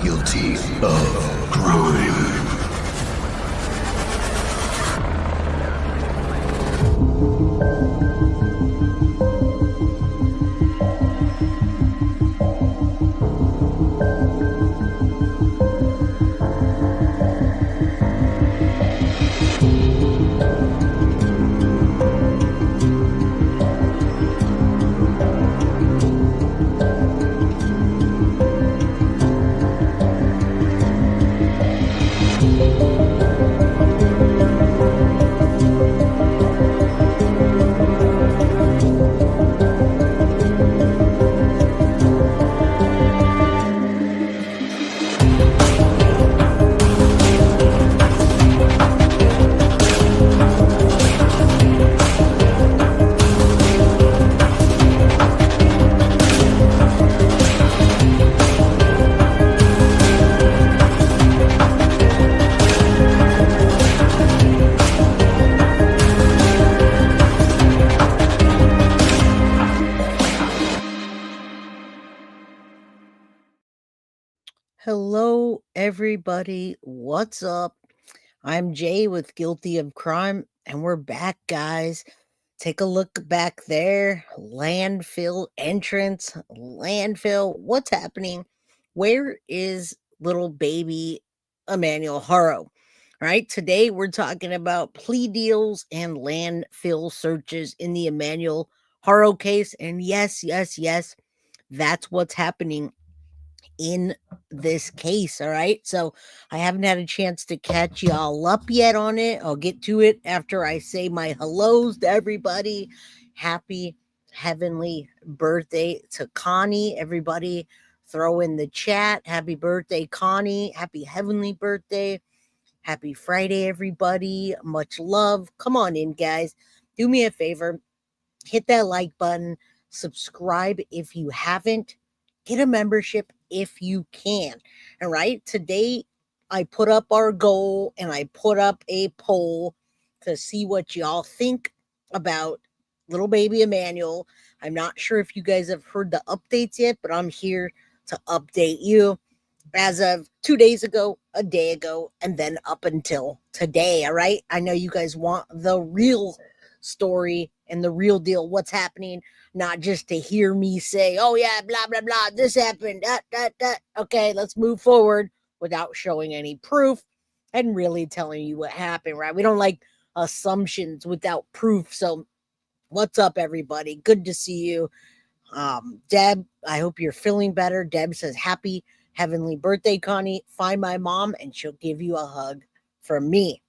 guilty of crime. Hello, everybody. What's up? I'm Jay with Guilty of Crime, and we're back, guys. Take a look back there. Landfill entrance. Landfill. What's happening? Where is little baby Emmanuel Haro? All right. Today, we're talking about plea deals and landfill searches in the Emmanuel Haro case. And yes, that's what's happening in this case. All right. So I haven't had a chance to catch y'all up yet on it. I'll get to it after I say my hellos to everybody. Happy heavenly birthday to Connie. Everybody throw in the chat. Happy birthday, Connie. Happy heavenly birthday. Happy Friday, everybody. Much love. Come on in, guys. Do me a favor. Hit that like button. Subscribe if you haven't. Get a membership if you can. All right. Today, I put up our goal and I put up a poll to see what y'all think about little baby Emmanuel. I'm not sure if you guys have heard the updates yet, but I'm here to update you as of 2 days ago, a day ago, and then up until today. All right. I know you guys want the real story and the real deal, what's happening, not just to hear me say, oh yeah, blah, blah, blah, this happened, that. Okay, let's move forward without showing any proof and really telling you what happened, right? We don't like assumptions without proof. So what's up, everybody? Good to see you. Deb, I hope you're feeling better. Deb says, happy heavenly birthday, Connie. Find my mom and she'll give you a hug from me.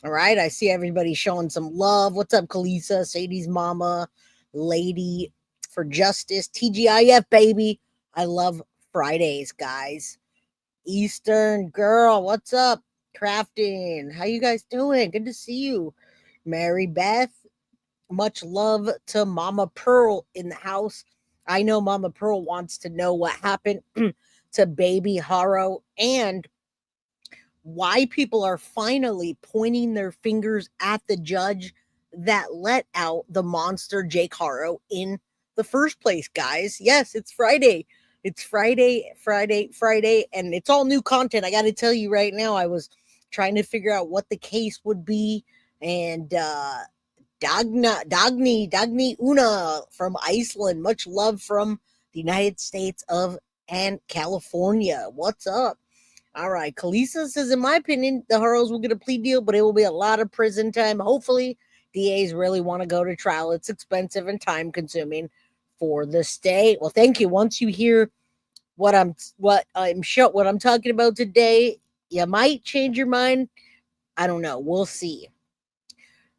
All right. I see everybody showing some love. What's up, Kalisa, Sadie's mama, Lady for Justice, TGIF, baby. I love Fridays, guys. Eastern girl, what's up? Crafting. How you guys doing? Good to see you. Mary Beth, much love to Mama Pearl in the house. I know Mama Pearl wants to know what happened to baby Haro and why people are finally pointing their fingers at the judge that let out the monster Jake Haro in the first place, guys. Yes, it's Friday. It's Friday, and it's all new content. I got to tell you right now, I was trying to figure out what the case would be, and Dagny Una from Iceland, much love from the United States of and California. What's up? All right. Kalisa says, in my opinion, the Haros will get a plea deal, but it will be a lot of prison time. Hopefully, DAs really want to go to trial. It's expensive and time consuming for the state. Well, thank you. Once you hear what I'm talking about today, you might change your mind. I don't know. We'll see.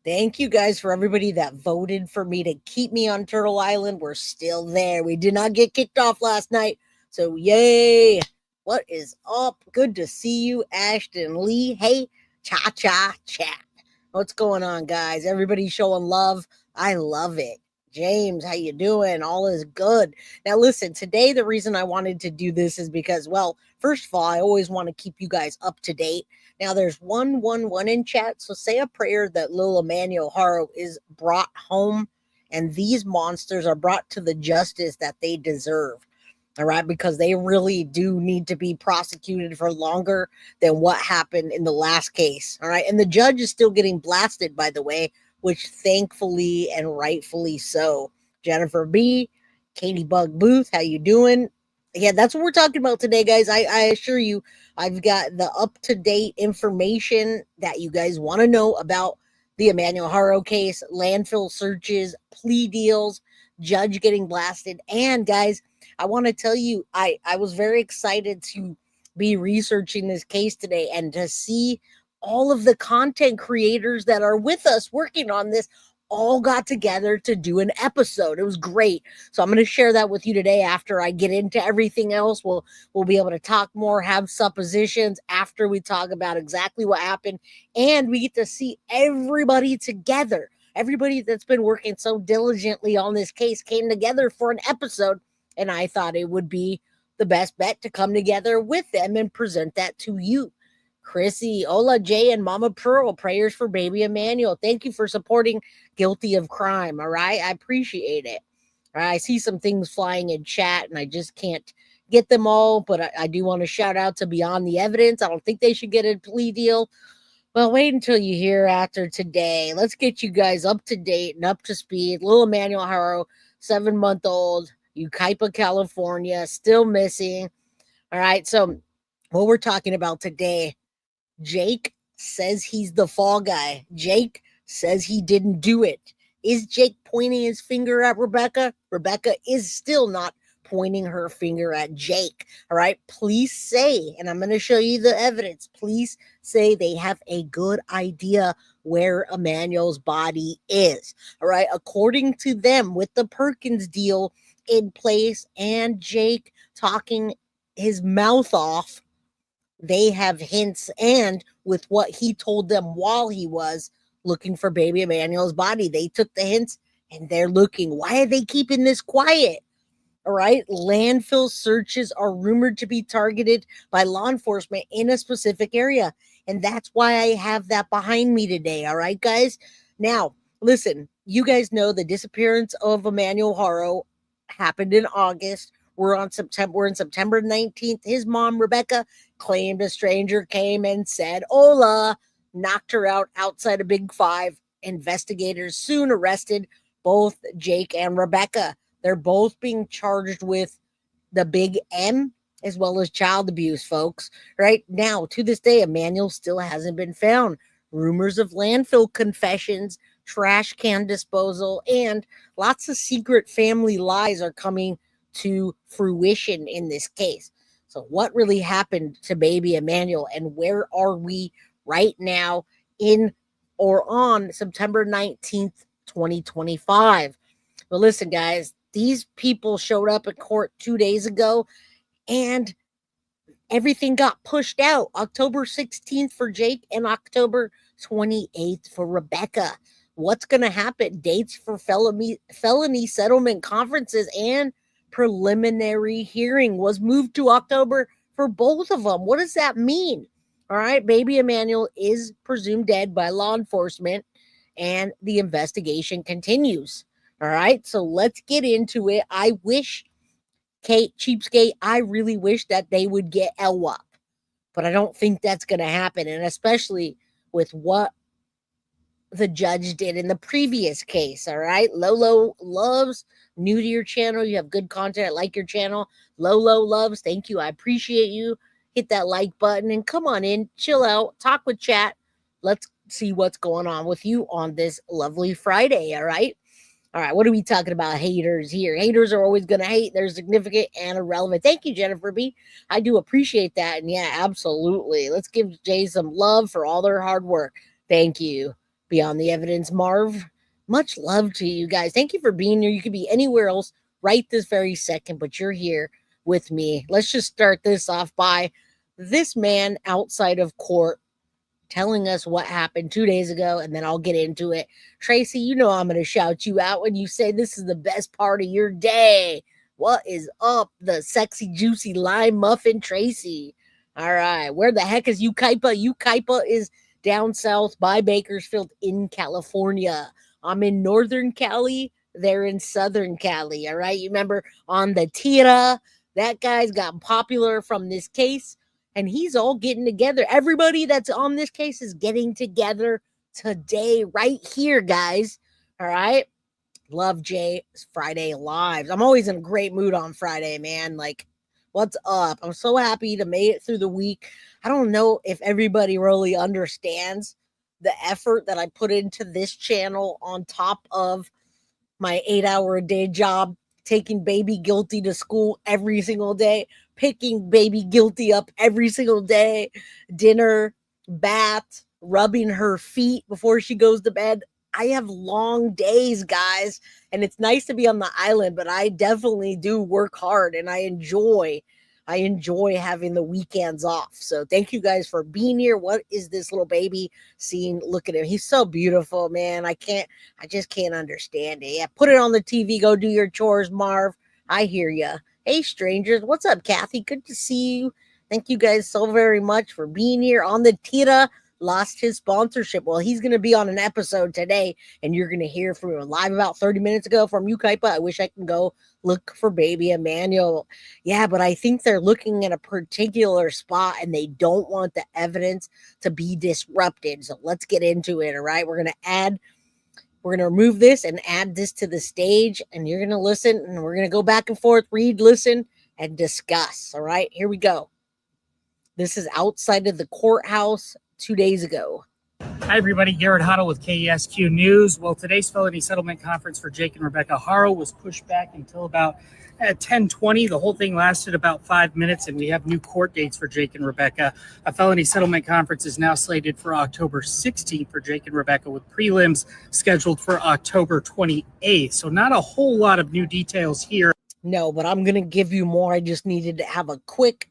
Thank you guys for everybody that voted for me to keep me on Turtle Island. We're still there. We did not get kicked off last night. So yay. What is up? Good to see you, Ashton Lee. Hey, cha-cha chat. What's going on, guys? Everybody showing love. I love it. James, how you doing? All is good. Now, listen, today the reason I wanted to do this is because, well, first of all, I always want to keep you guys up to date. Now, there's 111 in chat, so say a prayer that little Emmanuel Haro is brought home, and these monsters are brought to the justice that they deserve. All right, because they really do need to be prosecuted for longer than what happened in the last case. All right, and the judge is still getting blasted, by the way, which thankfully and rightfully so. Jennifer B, Katie Bug Booth, how you doing? Yeah, that's what we're talking about today, guys. I assure you, I've got the up to date information that you guys want to know about the Emmanuel Haro case, landfill searches, plea deals, judge getting blasted, and guys, I want to tell you, I was very excited to be researching this case today and to see all of the content creators that are with us working on this all got together to do an episode. It was great. So I'm going to share that with you today after I get into everything else. We'll be able to talk more, have suppositions after we talk about exactly what happened, and we get to see everybody together. Everybody that's been working so diligently on this case came together for an episode, and I thought it would be the best bet to come together with them and present that to you. Chrissy, Ola, Jay, and Mama Pearl, prayers for baby Emmanuel. Thank you for supporting Guilty of Crime. All right. I appreciate it. All right, I see some things flying in chat and I just can't get them all, but I do want to shout out to Beyond the Evidence. I don't think they should get a plea deal. Well, wait until you hear after today. Let's get you guys up to date and up to speed. Little Emmanuel Haro, 7-month-old, Yucaipa, California, still missing. All right, so what we're talking about today, Jake says he's the fall guy. Jake says he didn't do it. Is Jake pointing his finger at Rebecca? Rebecca is still not pointing her finger at Jake. All right. Police say, and I'm going to show you the evidence. Police say they have a good idea where Emmanuel's body is. All right. According to them, with the Perkins deal in place and Jake talking his mouth off, they have hints, and with what he told them while he was looking for baby Emmanuel's body, they took the hints and they're looking. Why are they keeping this quiet? All right. Landfill searches are rumored to be targeted by law enforcement in a specific area. And that's why I have that behind me today. All right, guys. Now, listen, you guys know the disappearance of Emmanuel Haro happened in August. We're in September 19th. His mom, Rebecca, claimed a stranger came and said, "Hola," knocked her out outside of Big Five. Investigators soon arrested both Jake and Rebecca. They're both being charged with the big M as well as child abuse, folks. Right now, to this day, Emmanuel still hasn't been found. Rumors of landfill confessions, trash can disposal, and lots of secret family lies are coming to fruition in this case. So, what really happened to baby Emmanuel, and where are we right now in or on September 19th, 2025? Well, listen, guys, these people showed up at court 2 days ago and everything got pushed out. October 16th for Jake and October 28th for Rebecca. What's going to happen? Dates for felony settlement conferences and preliminary hearing was moved to October for both of them. What does that mean? All right, baby Emmanuel is presumed dead by law enforcement and the investigation continues. All right, so let's get into it. I wish, Kate Cheapskate, I really wish that they would get LWAP, but I don't think that's going to happen. And especially with what the judge did in the previous case. All right, Lolo Loves, new to your channel. You have good content. I like your channel. Lolo Loves, thank you. I appreciate you. Hit that like button and come on in, chill out, talk with chat. Let's see what's going on with you on this lovely Friday. All right. All right, what are we talking about? Haters here. Haters are always going to hate. They're significant and irrelevant. Thank you, Jennifer B. I do appreciate that. And yeah, absolutely. Let's give Jay some love for all their hard work. Thank you. Beyond the Evidence, Marv. Much love to you guys. Thank you for being here. You could be anywhere else right this very second, but you're here with me. Let's just start this off by this man outside of court telling us what happened 2 days ago, and then I'll get into it. Tracy, you know I'm going to shout you out when you say this is the best part of your day. What is up, the sexy, juicy lime muffin, Tracy? All right, where the heck is Yucaipa? Yucaipa is down south by Bakersfield in California. I'm in Northern Cali. They're in Southern Cali, all right? You remember on the Tira, That guy's gotten popular from this case, and he's all getting together. Everybody that's on this case is getting together today, right here, guys. All right. Love Jay Friday lives. I'm always in a great mood on Friday, man. Like, what's up? I'm so happy to make it through the week. I don't know if everybody really understands the effort that I put into this channel on top of my 8-hour-a-day job, taking baby Guilty to school every single day, picking baby Guilty up every single day, dinner, bath, rubbing her feet before she goes to bed. I have long days, guys, and it's nice to be on the island, but I definitely do work hard, and I enjoy having the weekends off. So thank you guys for being here. What is this little baby seeing? Look at him. He's so beautiful, man. I just can't understand it. Yeah, put it on the TV. Go do your chores, Marv. I hear ya. Hey, strangers. What's up, Kathy? Good to see you. Thank you guys so very much for being here on the Tira. Lost his sponsorship. Well, he's going to be on an episode today, and you're going to hear from him live about 30 minutes ago from Yucaipa. I wish I can go look for baby Emmanuel. Yeah, but I think they're looking at a particular spot, and they don't want the evidence to be disrupted. So let's get into it, all right? We're going to remove this and add this to the stage, and you're going to listen, and we're going to go back and forth, read, listen, and discuss, all right? Here we go. This is outside of the courthouse 2 days ago. Hi, everybody. Garrett Haro with KESQ News. Well, today's Felony Settlement Conference for Jake and Rebecca Haro was pushed back until about 10:20. The whole thing lasted about 5 minutes, and we have new court dates for Jake and Rebecca. A Felony Settlement Conference is now slated for October 16th for Jake and Rebecca, with prelims scheduled for October 28th. So not a whole lot of new details here. No, but I'm going to give you more. I just needed to have a quick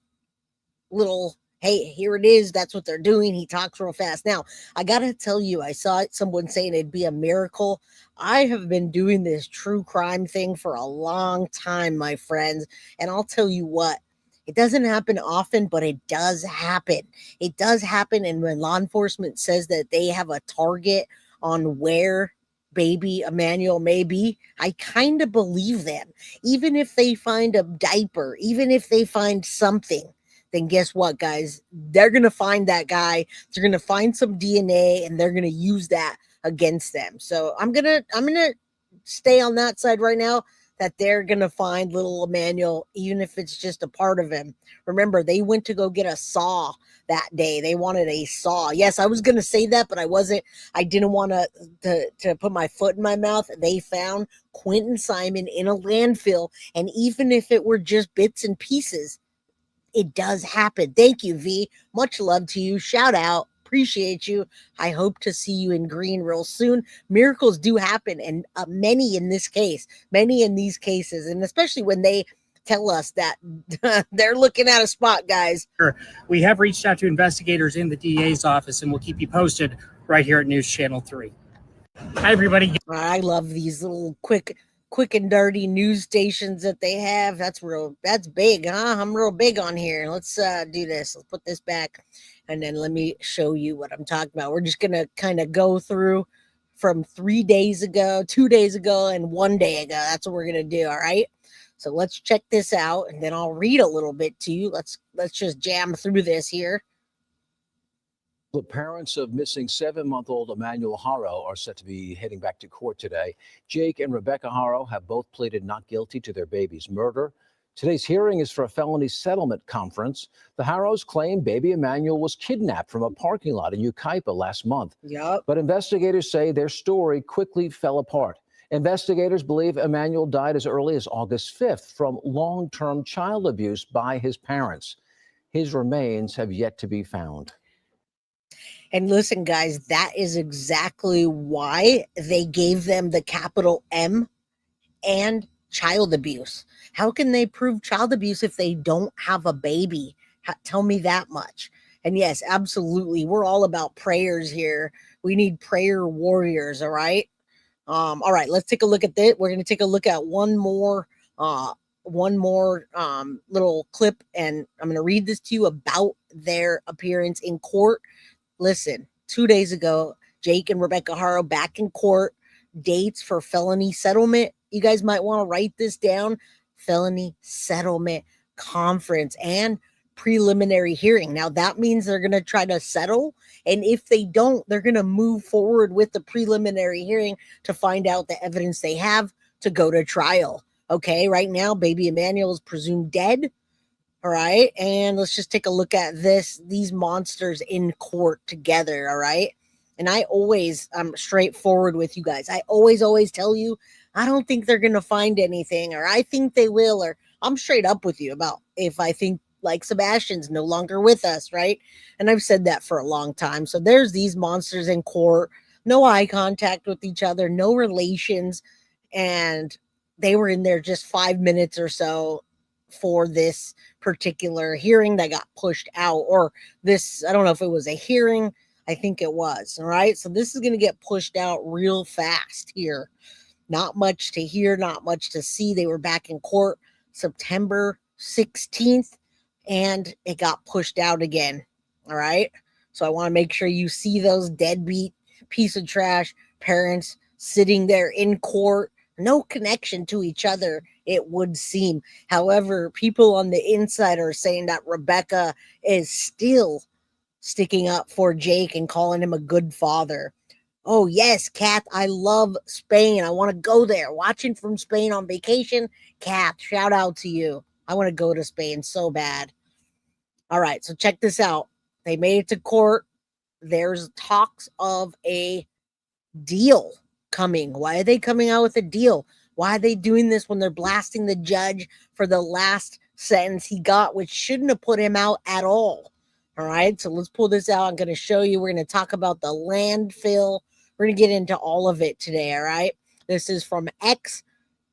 little, hey, here it is. That's what they're doing. He talks real fast. Now, I got to tell you, I saw someone saying it'd be a miracle. I have been doing this true crime thing for a long time, my friends. And I'll tell you what, it doesn't happen often, but it does happen. It does happen. And when law enforcement says that they have a target on where baby Emmanuel may be, I kind of believe them. Even if they find a diaper, even if they find something, then guess what, guys? They're going to find that guy. They're going to find some DNA, and they're going to use that against them. So I'm going to stay on that side right now, that they're going to find little Emmanuel, even if it's just a part of him. Remember, they went to go get a saw that day. They wanted a saw. Yes, I was going to say that, but I didn't want to put my foot in my mouth. They found Quentin Simon in a landfill, and even if it were just bits and pieces, it does happen. Thank you, V. Much love to you. Shout out. Appreciate you. I hope to see you in green real soon. Miracles do happen, and many in these cases, and especially when they tell us that they're looking at a spot, guys. We have reached out to investigators in the DA's office, and we'll keep you posted right here at News Channel 3. Hi, everybody. I love these little quick and dirty news stations that they have. That's big, huh? I'm real big on here. Let's do this. Let's put this back, and then let me show you what I'm talking about. We're just gonna kind of go through from 3 days ago, 2 days ago, and 1 day ago. That's what we're gonna do. All right. So let's check this out, and then I'll read a little bit to you. Let's just jam through this here. The parents of missing 7-month-old Emmanuel Haro are set to be heading back to court today. Jake and Rebecca Haro have both pleaded not guilty to their baby's murder. Today's hearing is for a felony settlement conference. The Haros claim baby Emmanuel was kidnapped from a parking lot in Yucaipa last month. Yep. But investigators say their story quickly fell apart. Investigators believe Emmanuel died as early as August 5th from long-term child abuse by his parents. His remains have yet to be found. And listen, guys, that is exactly why they gave them the capital M and child abuse. How can they prove child abuse if they don't have a baby? Tell me that much. And yes, absolutely. We're all about prayers here. We need prayer warriors. All right. All right. Let's take a look at this. We're going to take a look at one more little clip, and I'm going to read this to you about their appearance in court. Listen, 2 days ago, Jake and Rebecca Haro back in court. Dates for felony settlement. You guys might want to write this down. Felony Settlement conference and preliminary hearing. Now that means they're going to try to settle, and if they don't, they're going to move forward with the preliminary hearing to find out the evidence they have to go to trial. Okay, right now baby Emmanuel is presumed dead. All right, and let's just take a look at these monsters in court together. All right, and I'm straightforward with you guys. I always tell you, I don't think they're going to find anything, or I think they will, or I'm straight up with you about if I think like Sebastian's no longer with us, right? And I've said that for a long time. So there's these monsters in court, no eye contact with each other, no relations, and they were in there just 5 minutes or so for this particular hearing that got pushed out, or this, I don't know if it was a hearing, I think it was. All right, so this is going to get pushed out real fast here. Not much to hear, not much to see. They were back in court September 16th, and it got pushed out again. All right, so I want to make sure you see those deadbeat piece of trash parents sitting there in court, no connection to each other, it would seem. However, people on the inside are saying that Rebecca is still sticking up for Jake and calling him a good father. Oh, yes, Kath, I love Spain. I want to go there. Watching from Spain on vacation. Kath, shout out to you. I want to go to Spain so bad. All right, so check this out. They made it to court. There's talks of a deal coming. Why are they coming out with a deal? Why are they doing this when they're blasting the judge for the last sentence he got, which shouldn't have put him out at all? All right, so let's pull this out. I'm going to show you. We're going to talk about the landfill. We're going to get into all of it today, all right? This is from X,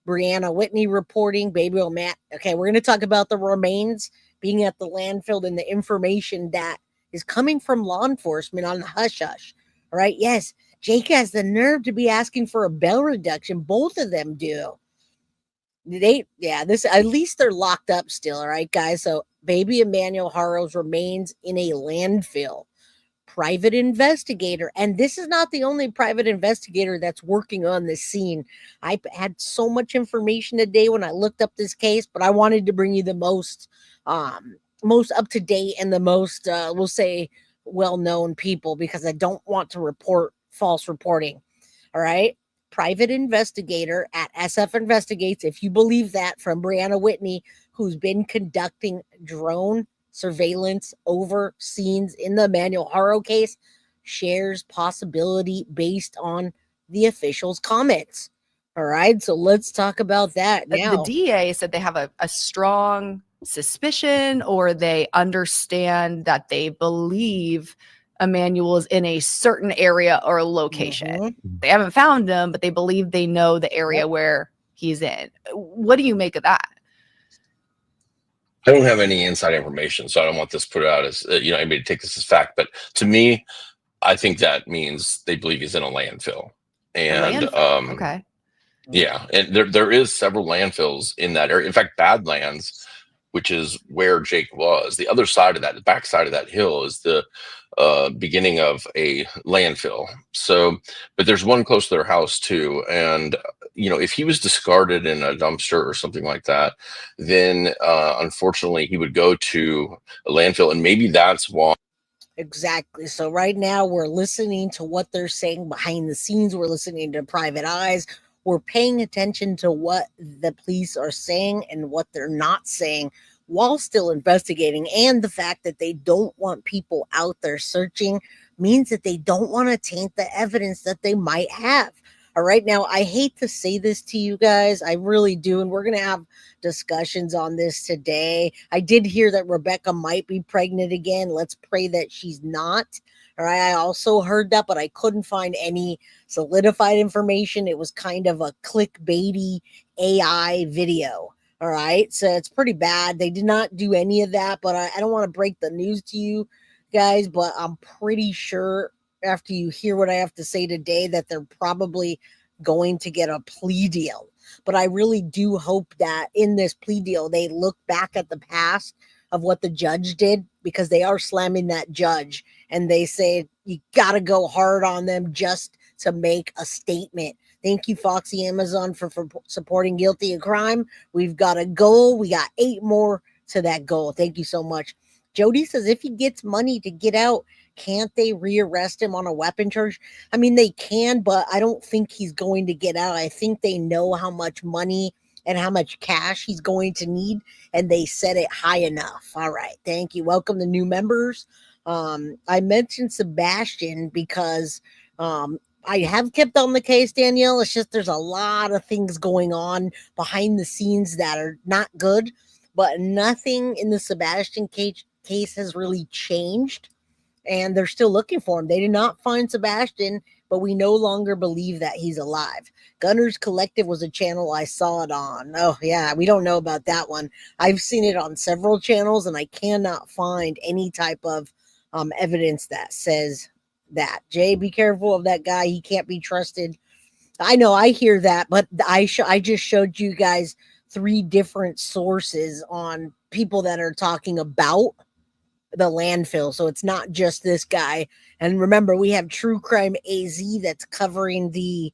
Brianna Whitney reporting, Baby Matt. Okay, we're going to talk about the remains being at the landfill and the information that is coming from law enforcement on the hush-hush. All right, yes, Jake has the nerve to be asking for a bail reduction. Both of them do. At least they're locked up still, all right, guys? So baby Emmanuel Haro's remains in a landfill. Private investigator, and this is not the only private investigator that's working on this scene. I had so much information today when I looked up this case, but I wanted to bring you the most up to date and the most, we'll say, well-known people, because I don't want to report false reporting. All right. Private investigator at SF Investigates, if you believe that, from Brianna Whitney, who's been conducting drone surveillance over scenes in the Emmanuel Haro case, shares possibility based on the officials' comments. All right, so let's talk about that now. The DA said they have a strong suspicion, or they understand that they believe Emmanuel is in a certain area or location. Mm-hmm. They haven't found him, but they believe they know the area where he's in. What do you make of that? I don't have any inside information, so I don't want this put out as, anybody take this as fact. But to me, I think that means they believe he's in a landfill. And okay. Yeah, and there is several landfills in that area. In fact, Badlands, which is where Jake was, the other side of that, the back side of that hill, is the beginning of a landfill. So, but there's one close to their house too. And, if he was discarded in a dumpster or something like that, then unfortunately he would go to a landfill, and maybe that's why. Exactly. So right now we're listening to what they're saying behind the scenes. We're listening to private eyes. We're paying attention to what the police are saying and what they're not saying while still investigating. And the fact that they don't want people out there searching means that they don't want to taint the evidence that they might have. All right. Now, I hate to say this to you guys. I really do. And we're going to have discussions on this today. I did hear that Rebecca might be pregnant again. Let's pray that she's not. All right. I also heard that, but I couldn't find any solidified information. It was kind of a clickbaity AI video. All right. So it's pretty bad. They did not do any of that, but I don't want to break the news to you guys, but I'm pretty sure after you hear what I have to say today that they're probably going to get a plea deal. But I really do hope that in this plea deal, they look back at the past of what the judge did, because they are slamming that judge, and they say you got to go hard on them just to make a statement. Thank you, Foxy Amazon, for supporting Guilty of Crime. We've got a goal. We got 8 more to that goal. Thank you so much. Jody says if he gets money to get out, can't they rearrest him on a weapon charge? I mean, they can, but I don't think he's going to get out. I think they know how much money and how much cash he's going to need, and they set it high enough. All right. Thank you. Welcome to new members. I mentioned Sebastian because I have kept on the case, Danielle. It's just there's a lot of things going on behind the scenes that are not good, but nothing in the Sebastian case has really changed, and they're still looking for him. They did not find Sebastian, but we no longer believe that he's alive. Gunners Collective was a channel I saw it on. Oh, yeah, we don't know about that one. I've seen it on several channels, and I cannot find any type of evidence that says that. Jay, be careful of that guy. He can't be trusted. I know, I hear that, but I just showed you guys 3 different sources on people that are talking about the landfill. So it's not just this guy. And remember, we have True Crime AZ that's covering the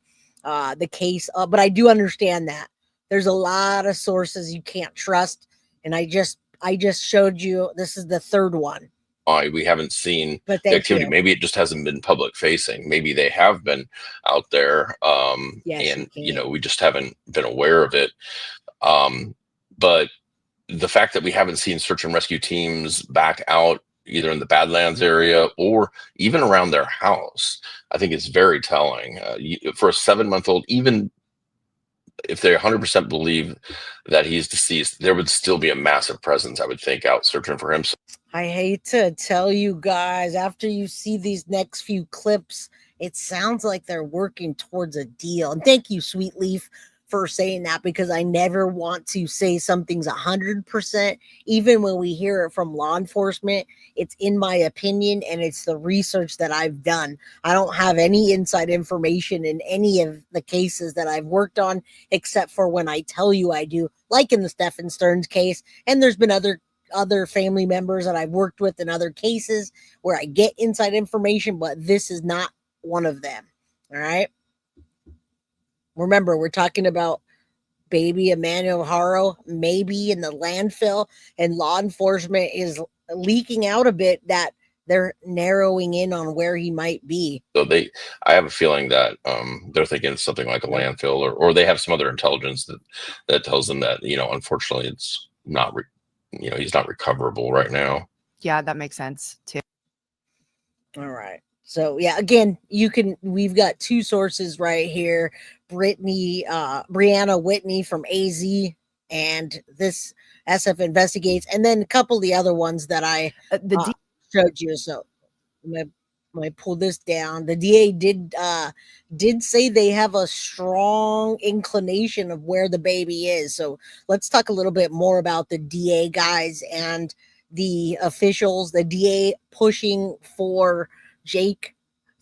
case. But I do understand that there's a lot of sources you can't trust. And I just showed you, this is the 3rd one. We haven't seen But the activity. Maybe it just hasn't been public facing. Maybe they have been out there, Yes, and we just haven't been aware of it. But the fact that we haven't seen search and rescue teams back out either in the Badlands area or even around their house, I think is very telling. For a 7-month-old, even if they 100% believe that he's deceased, there would still be a massive presence, I would think, out searching for him. I hate to tell you guys, after you see these next few clips, it sounds like they're working towards a deal. And thank you, Sweet Leaf, for saying that, because I never want to say something's 100%. Even when we hear it from law enforcement, it's in my opinion, and it's the research that I've done. I don't have any inside information in any of the cases that I've worked on, except for when I tell you I do, like in the Stephen Stearns case. And there's been other family members that I've worked with in other cases where I get inside information, but this is not one of them. All right. Remember, we're talking about baby Emmanuel Haro, maybe in the landfill, and law enforcement is leaking out a bit that they're narrowing in on where he might be. So I have a feeling that they're thinking it's something like a landfill, or they have some other intelligence that tells them that, unfortunately it's not, he's not recoverable right now. Yeah, that makes sense too. All right. So yeah, again, we've got 2 sources right here. Brianna Whitney from AZ and this SF Investigates, and then a couple of the other ones that I showed you. So I'm gonna pull this down. The DA did say they have a strong inclination of where the baby is. So let's talk a little bit more about the DA guys and the officials. The DA pushing for Jake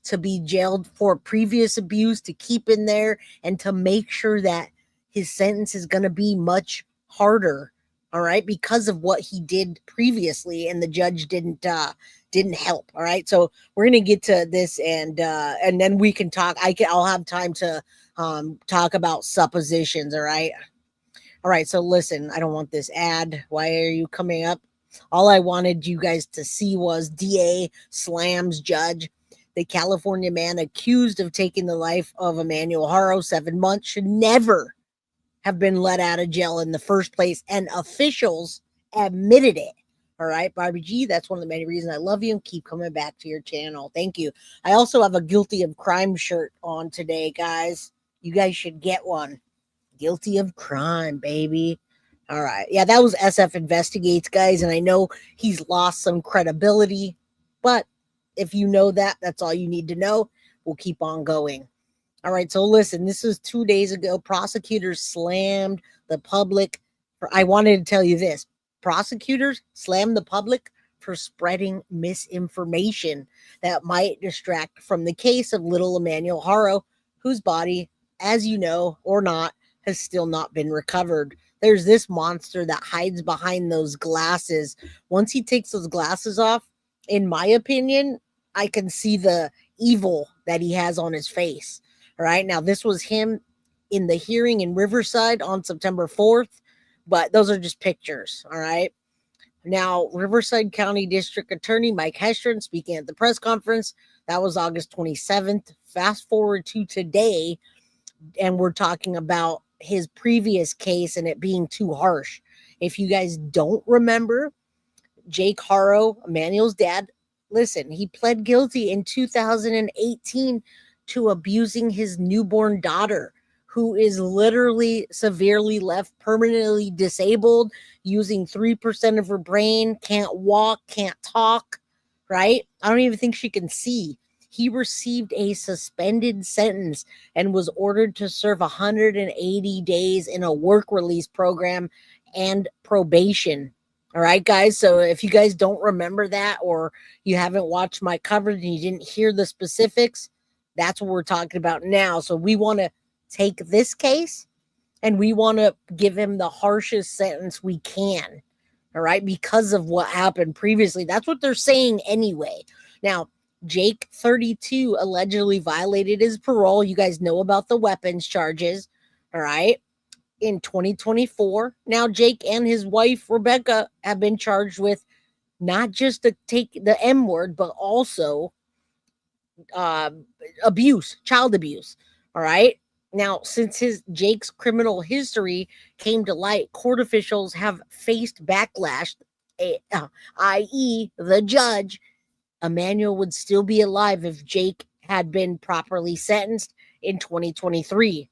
to be jailed for previous abuse, to keep in there, and to make sure that his sentence is going to be much harder. All right, because of what he did previously, and the judge didn't help. All right, so we're going to get to this, and then we can talk. I'll have time to talk about suppositions. All right. So listen, I don't want this ad. Why are you coming up? All I wanted you guys to see was DA slams judge. The California man accused of taking the life of Emmanuel Haro, 7 months, should never have been let out of jail in the first place, and officials admitted it. All right, Barbie G, that's one of the many reasons I love you and keep coming back to your channel. Thank you. I also have a Guilty of Crime shirt on today, guys. You guys should get one. Guilty of Crime, baby. All right. Yeah, that was SF Investigates, guys. And I know he's lost some credibility, but if you know that, that's all you need to know. We'll keep on going. All right. So listen, this was 2 days ago. Prosecutors slammed the public. I wanted to tell you this. Prosecutors slammed the public for spreading misinformation that might distract from the case of little Emmanuel Haro, whose body, as you know or not, has still not been recovered. There's this monster that hides behind those glasses. Once he takes those glasses off, in my opinion, I can see the evil that he has on his face. All right. Now, this was him in the hearing in Riverside on September 4th, but those are just pictures. All right. Now, Riverside County District Attorney Mike Hestron speaking at the press conference. That was August 27th. Fast forward to today, and we're talking about his previous case and it being too harsh. If you guys don't remember, Jake Haro, Emmanuel's dad, listen, he pled guilty in 2018 to abusing his newborn daughter, who is literally severely left permanently disabled, using 3% of her brain, can't walk, can't talk, right? I don't even think she can see. He received a suspended sentence and was ordered to serve 180 days in a work release program and probation. All right, guys. So if you guys don't remember that, or you haven't watched my coverage and you didn't hear the specifics, that's what we're talking about now. So we want to take this case and we want to give him the harshest sentence we can. All right, because of what happened previously. That's what they're saying anyway. Now, Jake, 32, allegedly violated his parole. You guys know about the weapons charges. All right. In 2024. Now, Jake and his wife, Rebecca, have been charged with not just to take the M word, but also abuse, child abuse. All right. Now, since Jake's criminal history came to light, court officials have faced backlash, i.e., the judge. Emmanuel would still be alive if Jake had been properly sentenced in 2023.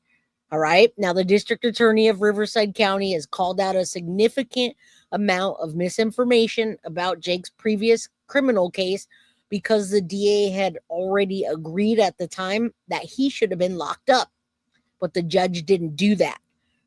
All right. Now, the district attorney of Riverside County has called out a significant amount of misinformation about Jake's previous criminal case because the DA had already agreed at the time that he should have been locked up, but the judge didn't do that.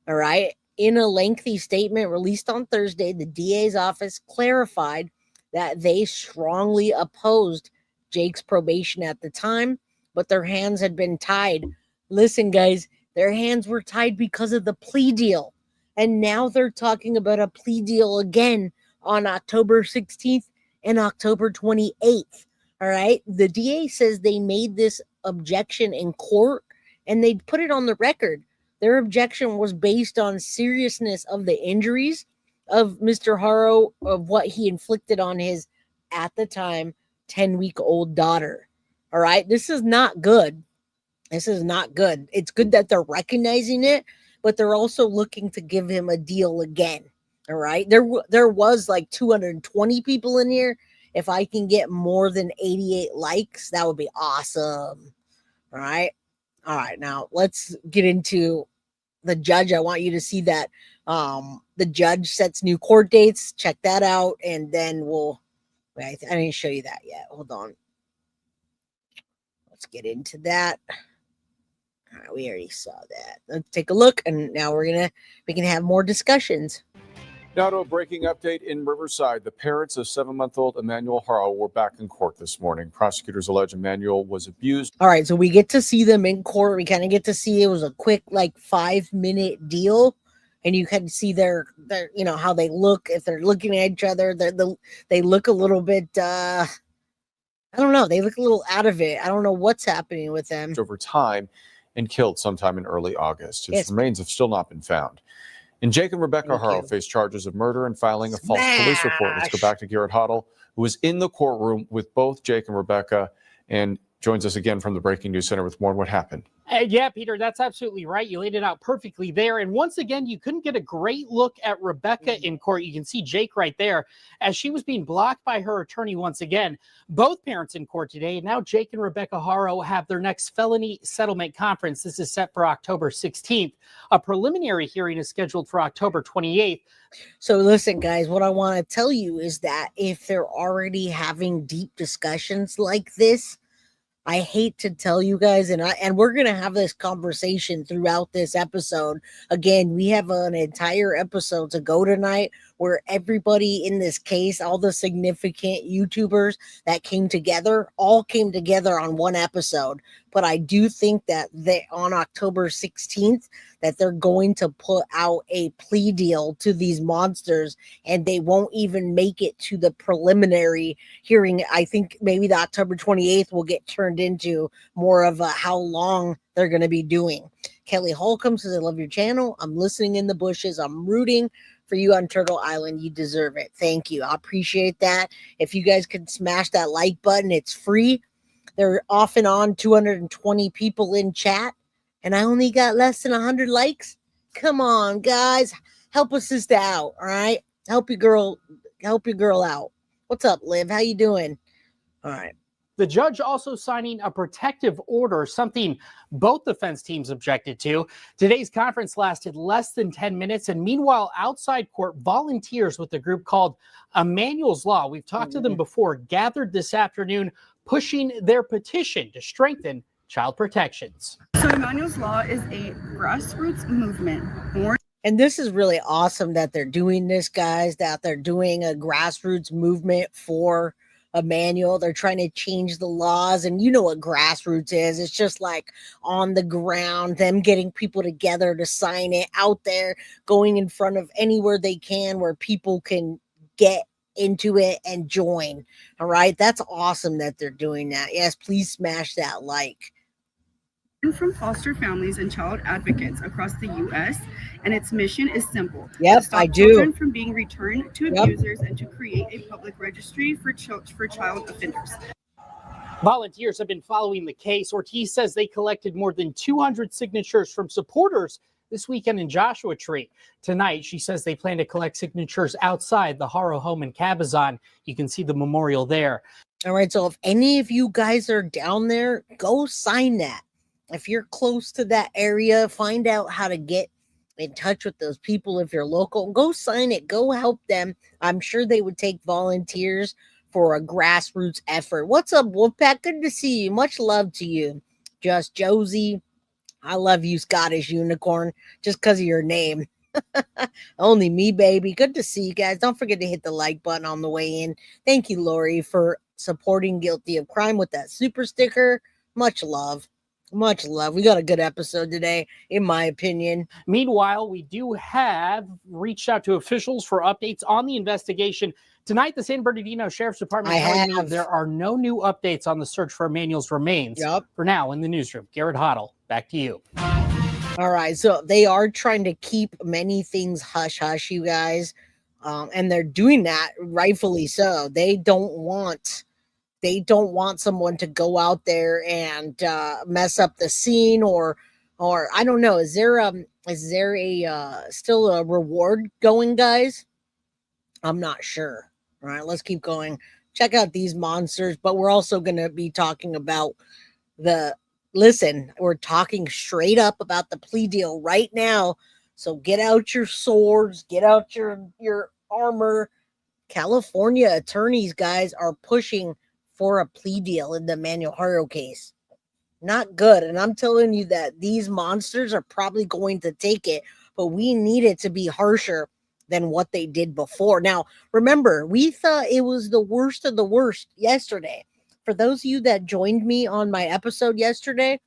All right. In a lengthy statement released on Thursday, the DA's office clarified that they strongly opposed Jake's probation at the time, but their hands had been tied. Listen, guys, their hands were tied because of the plea deal. And now they're talking about a plea deal again on October 16th and October 28th. All right. The DA says they made this objection in court and they put it on the record. Their objection was based on seriousness of the injuries of Mr. Haro, of what he inflicted on his, at the time, 10-week-old daughter. All right. This is not good. This is not good. It's good that they're recognizing it, but they're also looking to give him a deal again. All right. There was like 220 people in here. If I can get more than 88 likes, that would be awesome. All right. All right. Now let's get into the judge. I want you to see that the judge sets new court dates. Check that out. And then I didn't show you that yet. Hold on. Let's get into that. All right, we already saw that. Let's take a look. And now we can have more discussions. Now to a breaking update in Riverside. The parents of 7-month-old Emmanuel Haro were back in court this morning. Prosecutors allege Emmanuel was abused. All right, so we get to see them in court. We kind of get to see it was a quick, like 5-minute deal, and you can see their how they look if they're looking at each other. They look a little bit. I don't know. They look a little out of it. I don't know what's happening with them. Over time, and killed sometime in early August. His remains have still not been found. And Jake and Rebecca Haro face charges of murder and filing a false police report. Let's go back to Garrett Hoddle, who was in the courtroom with both Jake and Rebecca and joins us again from the Breaking News Center with more on what happened. Yeah, Peter, that's absolutely right. You laid it out perfectly there. And once again, you couldn't get a great look at Rebecca in court. You can see Jake right there as she was being blocked by her attorney once again. Both parents in court today. And now Jake and Rebecca Haro have their next felony settlement conference. This is set for October 16th. A preliminary hearing is scheduled for October 28th. So listen, guys, what I want to tell you is that if they're already having deep discussions like this, I hate to tell you guys, and we're going to have this conversation throughout this episode. Again, we have an entire episode to go tonight where everybody in this case, all the significant YouTubers that all came together on one episode. But I do think that on October 16th, that they're going to put out a plea deal to these monsters, and they won't even make it to the preliminary hearing. I think maybe the October 28th will get turned into more of how long they're going to be doing. Kelly Holcomb says, I love your channel. I'm listening in the bushes. I'm rooting for you on Turtle Island. You deserve it. Thank you. I appreciate that. If you guys could smash that like button, it's free. They're off and on 220 people in chat, and I only got less than 100 likes. Come on, guys. Help a sister out, all right? Help your girl out. What's up, Liv? How you doing? All right. The judge also signing a protective order, something both defense teams objected to. Today's conference lasted less than 10 minutes. And meanwhile, outside court, volunteers with the group called Emmanuel's Law, we've talked to them before, gathered this afternoon, pushing their petition to strengthen child protections. So Emmanuel's Law is a grassroots movement born. And this is really awesome that they're doing this, guys, that they're doing a grassroots movement for Emmanuel. They're trying to change the laws, and you know what grassroots is. It's just like on the ground, them getting people together to sign it, out there, going in front of anywhere they can where people can get into it and join. All right, that's awesome that they're doing that. Yes, please smash that like. From foster families and child advocates across the U.S., and its mission is simple. Yep, to stop I do. Children from being returned to abusers and to create a public registry for child offenders. Volunteers have been following the case. Ortiz says they collected more than 200 signatures from supporters this weekend in Joshua Tree. Tonight, she says they plan to collect signatures outside the Haro home in Cabazon. You can see the memorial there. All right, so if any of you guys are down there, go sign that. If you're close to that area, find out how to get in touch with those people. If you're local, go sign it. Go help them. I'm sure they would take volunteers for a grassroots effort. What's up, Wolfpack? Good to see you. Much love to you. Just Josie. I love you, Scottish Unicorn, just because of your name. Only me, baby. Good to see you guys. Don't forget to hit the like button on the way in. Thank you, Lori, for supporting Guilty of Crime with that super sticker. Much love. Much love. We got a good episode today, in my opinion. Meanwhile, we do have reached out to officials for updates on the investigation. Tonight, the San Bernardino Sheriff's Department telling me there are no new updates on the search for Emmanuel's remains. Yep. For now, in the newsroom, Garrett Hoddle, back to you. All right, so they are trying to keep many things hush-hush, you guys, and they're doing that rightfully so. They don't want someone to go out there and mess up the scene, or I don't know. Is there still a reward going, guys? I'm not sure. All right, let's keep going. Check out these monsters, but we're also going to be talking about we're talking straight up about the plea deal right now. So get out your swords, get out your armor. California attorneys, guys, are pushing for a plea deal in the Emmanuel Haro case. Not good. And I'm telling you that these monsters are probably going to take it, but we need it to be harsher than what they did before. Now, remember, we thought it was the worst of the worst yesterday. For those of you that joined me on my episode yesterday,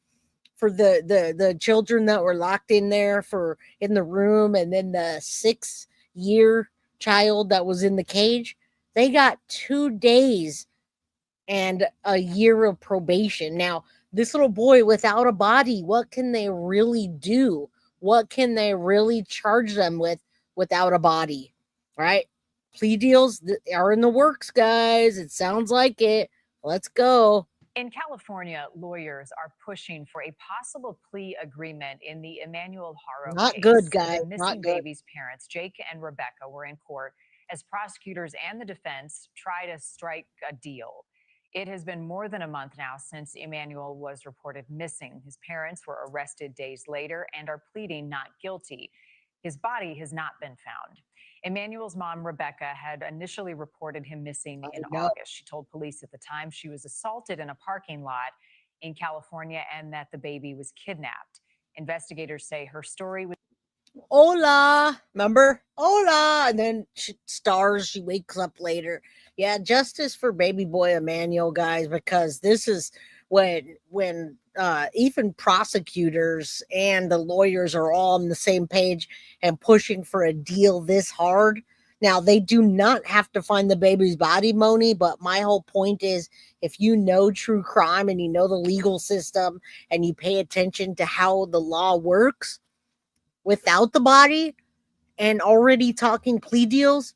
for the children that were locked in there in the room, and then the 6-year child that was in the cage, they got 2 days and a year of probation. Now, this little boy without a body, what can they really do? What can they really charge them with without a body? Right? Plea deals are in the works, guys. It sounds like it. Let's go. In California, lawyers are pushing for a possible plea agreement in the Emmanuel Haro Not case. good, guys. The missing baby's parents, Jake and Rebecca, were in court as prosecutors and the defense try to strike a deal. It has been more than a month now since Emmanuel was reported missing. His parents were arrested days later and are pleading not guilty. His body has not been found. Emmanuel's mom, Rebecca, had initially reported him missing in August. She told police at the time she was assaulted in a parking lot in California and that the baby was kidnapped. Investigators say her story was Hola, remember? Hola, and then she wakes up later. Yeah, justice for baby boy Emmanuel, guys, because this is when even prosecutors and the lawyers are all on the same page and pushing for a deal this hard. Now, they do not have to find the baby's body, Moni, but my whole point is, if you know true crime and you know the legal system and you pay attention to how the law works, without the body, and already talking plea deals,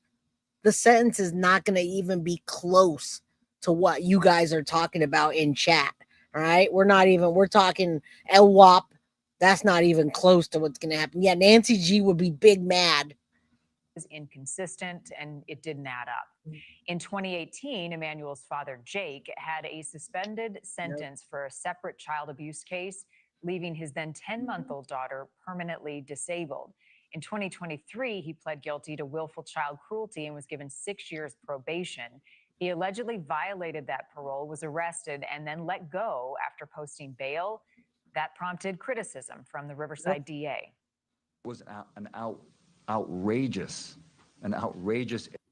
the sentence is not going to even be close to what you guys are talking about in chat. All right. We're talking LWAP. That's not even close to what's going to happen. Yeah. Nancy G would be big mad. Was inconsistent and it didn't add up. In 2018, Emmanuel's father, Jake, had a suspended sentence for a separate child abuse case, leaving his then 10-month-old daughter permanently disabled. In 2023, he pled guilty to willful child cruelty and was given 6 years probation. He allegedly violated that parole, was arrested, and then let go after posting bail. That prompted criticism from the Riverside DA. Was an outrageous.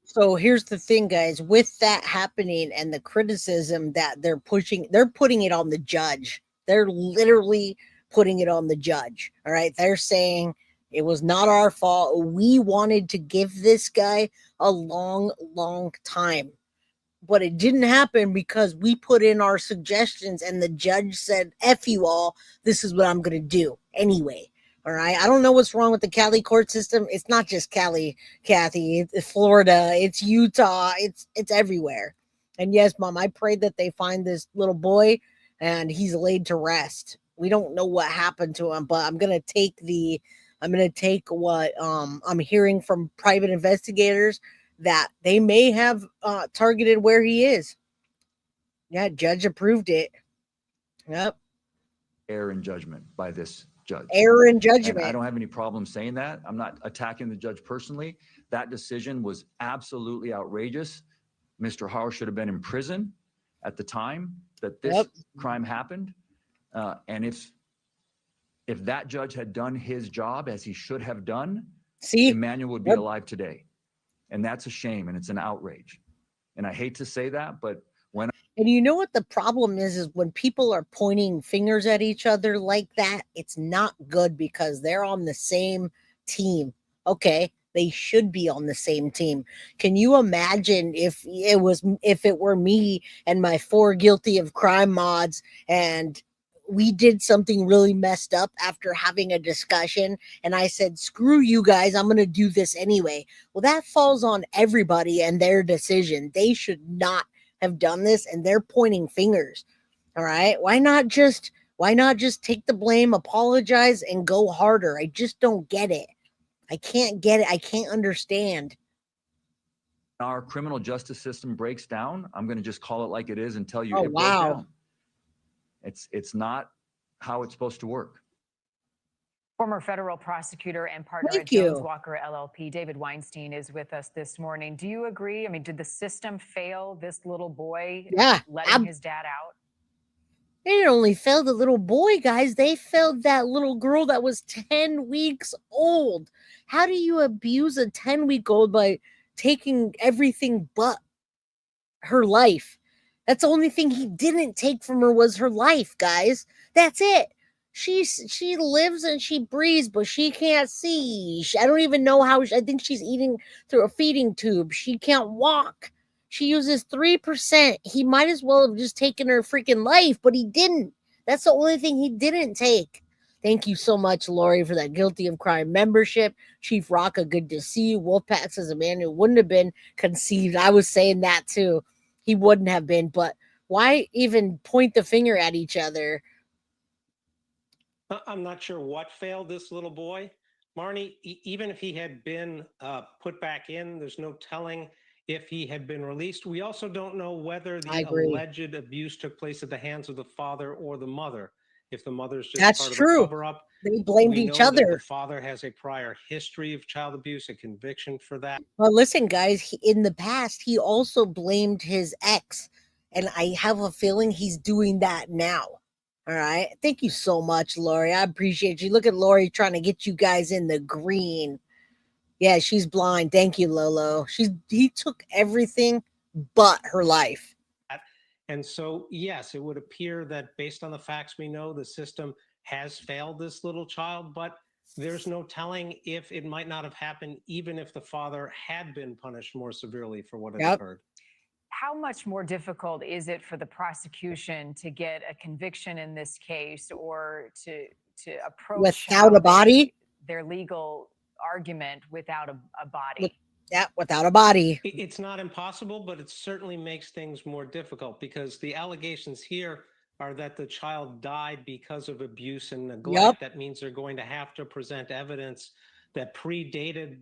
So here's the thing, guys, with that happening and the criticism that they're putting it on the judge. They're literally putting it on the judge. All right. They're saying it was not our fault. We wanted to give this guy a long, long time, but it didn't happen because we put in our suggestions and the judge said, F you all. This is what I'm going to do anyway. All right. I don't know what's wrong with the Cali court system. It's not just Cali, Kathy. It's Florida. It's Utah. It's everywhere. And yes, Mom, I pray that they find this little boy and he's laid to rest. We don't know what happened to him, but I'm going to take what I'm hearing from private investigators that they may have targeted where he is. Yeah, judge approved it. Yep. Error in judgment by this judge. Error in judgment. And I don't have any problem saying that. I'm not attacking the judge personally. That decision was absolutely outrageous. Mr. Haro should have been in prison at the time that this crime happened. And if that judge had done his job as he should have done, Emmanuel would be alive today. And that's a shame and it's an outrage. And I hate to say that, but and you know what the problem is when people are pointing fingers at each other like that, it's not good because they're on the same team. Okay, they should be on the same team. Can you imagine if it were me and my 4 guilty of crime mods and we did something really messed up after having a discussion and I said, screw you guys, I'm going to do this anyway. Well, that falls on everybody and their decision. They should not have done this and they're pointing fingers. All right. Why not just take the blame, apologize and go harder? I just don't get it. I can't get it. I can't understand. Our criminal justice system breaks down. I'm going to just call it like it is and tell you it broke down. It's not how it's supposed to work. Former federal prosecutor and partner at Jones Walker LLP, David Weinstein, is with us this morning. Do you agree? I mean, did the system fail this little boy letting his dad out? They didn't only fail the little boy, guys. They failed that little girl that was 10 weeks old. How do you abuse a 10-week-old by taking everything but her life? That's the only thing he didn't take from her was her life, guys. That's it. She lives and she breathes, but she can't see. I don't even know how. I think she's eating through a feeding tube. She can't walk. She uses 3%. He might as well have just taken her freaking life, but he didn't. That's the only thing he didn't take. Thank you so much, Lori, for that guilty of crime membership. Chief Rocca, good to see you. Wolfpack says Emmanuel wouldn't have been conceived. I was saying that too. He wouldn't have been, but why even point the finger at each other? I'm not sure what failed this little boy. Marnie, even if he had been put back in, there's no telling if he had been released. We also don't know whether the alleged abuse took place at the hands of the father or the mother. If the mother's just part of a cover-up. They blamed each other. The father has a prior history of child abuse, a conviction for that. Well, listen, guys, in the past, he also blamed his ex. And I have a feeling he's doing that now. All right. Thank you so much, Lori. I appreciate you. Look at Lori trying to get you guys in the green. Yeah, she's blind. Thank you, Lolo. He took everything but her life. And so, yes, it would appear that based on the facts we know, the system has failed this little child, but there's no telling if it might not have happened even if the father had been punished more severely for what had occurred. How much more difficult is it for the prosecution to get a conviction in this case or to approach without a body? Their legal argument without a body. Without a body. It's not impossible, but it certainly makes things more difficult because the allegations here are that the child died because of abuse and neglect. That means they're going to have to present evidence that predated.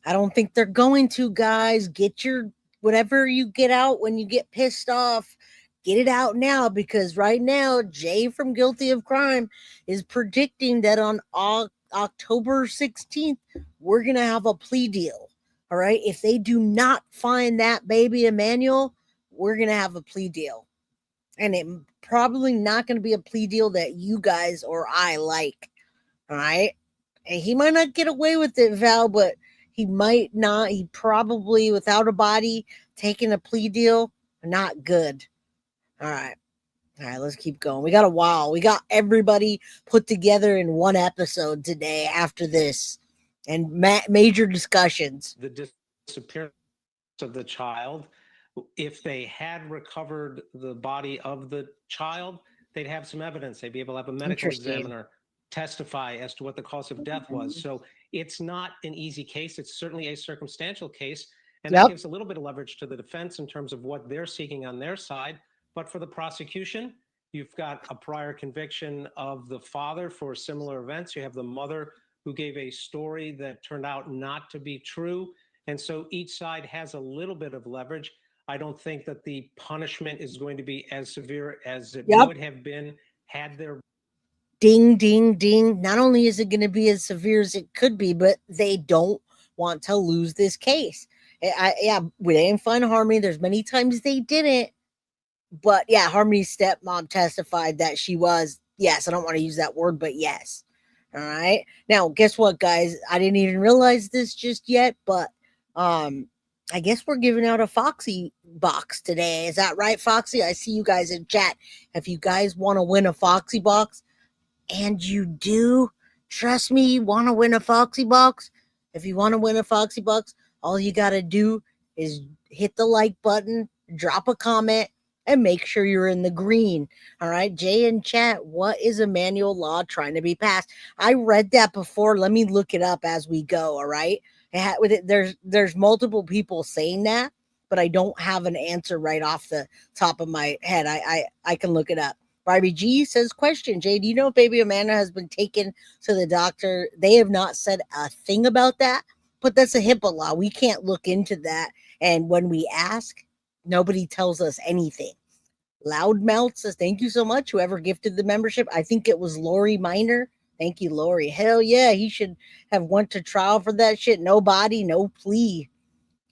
I don't think they're going to, guys. Get your whatever you get out when you get pissed off. Get it out now, because right now, Jay from Guilty of Crime is predicting that on October 16th, we're going to have a plea deal. All right. If they do not find that baby Emmanuel, we're going to have a plea deal. And it probably not going to be a plea deal that you guys or I like. All right. And he might not get away with it, Val, but he might not. He probably, without a body, taking a plea deal, not good. All right. All right, let's keep going. We got a while. We got everybody put together in one episode today after this. And major discussions. The disappearance of the child. If they had recovered the body of the child, they'd have some evidence. They'd be able to have a medical examiner testify as to what the cause of death was. So it's not an easy case. It's certainly a circumstantial case. And that gives a little bit of leverage to the defense in terms of what they're seeking on their side. But for the prosecution, you've got a prior conviction of the father for similar events. You have the mother who gave a story that turned out not to be true. And so each side has a little bit of leverage. I don't think that the punishment is going to be as severe as it would have been had there. Ding, ding, ding. Not only is it going to be as severe as it could be, but they don't want to lose this case. We didn't find Harmony. There's many times they didn't. But yeah, Harmony's stepmom testified that she was, yes, I don't want to use that word, but yes. All right. Now, guess what, guys? I didn't even realize this just yet, but I guess we're giving out a Foxy box today. Is that right, Foxy? I see you guys in chat. If you guys want to win a Foxy box, and you do, trust me, you want to win a Foxy box. If you want to win a Foxy box, all you got to do is hit the like button, drop a comment, and make sure you're in the green. All right, Jay in chat, what is Emmanuel law trying to be passed? I read that before. Let me look it up as we go. All right. There's multiple people saying that, but I don't have an answer right off the top of my head. I can look it up. Barbie G says, question, Jay, do you know if baby Amanda has been taken to the doctor? They have not said a thing about that, but that's a HIPAA law. We can't look into that. And when we ask, nobody tells us anything. Loudmouth says, thank you so much. Whoever gifted the membership. I think it was Lori Miner. Thank you, Lori. Hell yeah, he should have went to trial for that shit. No body, no plea.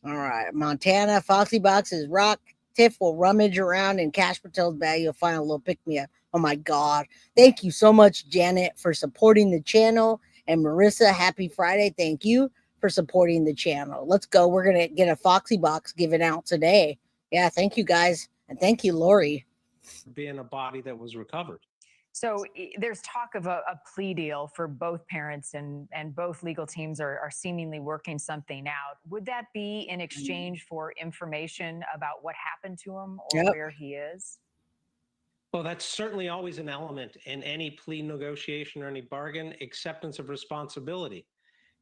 All right. Montana, Foxy Boxes rock. Tiff will rummage around in Cash Patel's bag. You'll find a little pick-me-up. Oh, my God. Thank you so much, Janet, for supporting the channel. And Marissa, happy Friday. Thank you for supporting the channel. Let's go. We're going to get a Foxy box given out today. Yeah, thank you, guys. And thank you, Lori. Being a body that was recovered. So there's talk of a plea deal for both parents, and both legal teams are seemingly working something out. Would that be in exchange for information about what happened to him or where he is? Well, that's certainly always an element in any plea negotiation or any bargain, acceptance of responsibility.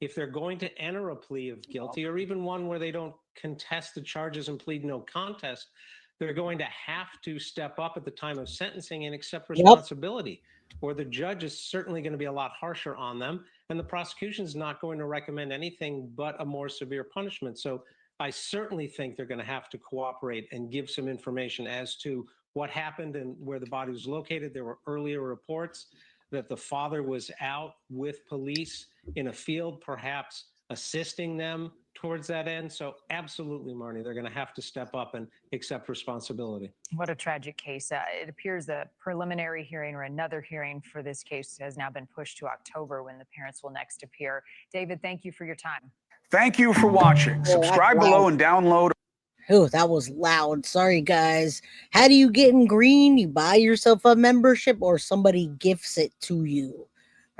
If they're going to enter a plea of guilty, or even one where they don't contest the charges and plead no contest, they're going to have to step up at the time of sentencing and accept responsibility, or the judge is certainly going to be a lot harsher on them, and the prosecution is not going to recommend anything but a more severe punishment. So I certainly think they're going to have to cooperate and give some information as to what happened and where the body was located. There were earlier reports that the father was out with police in a field, perhaps assisting them towards that end. So absolutely, Marnie, they're going to have to step up and accept responsibility. What a tragic case. It appears a preliminary hearing or another hearing for this case has now been pushed to October, when the parents will next appear. David, thank you for your time. Thank you for watching. Subscribe below and download. Oh, that was loud. Sorry, guys. How do you get in green? You buy yourself a membership or somebody gifts it to you.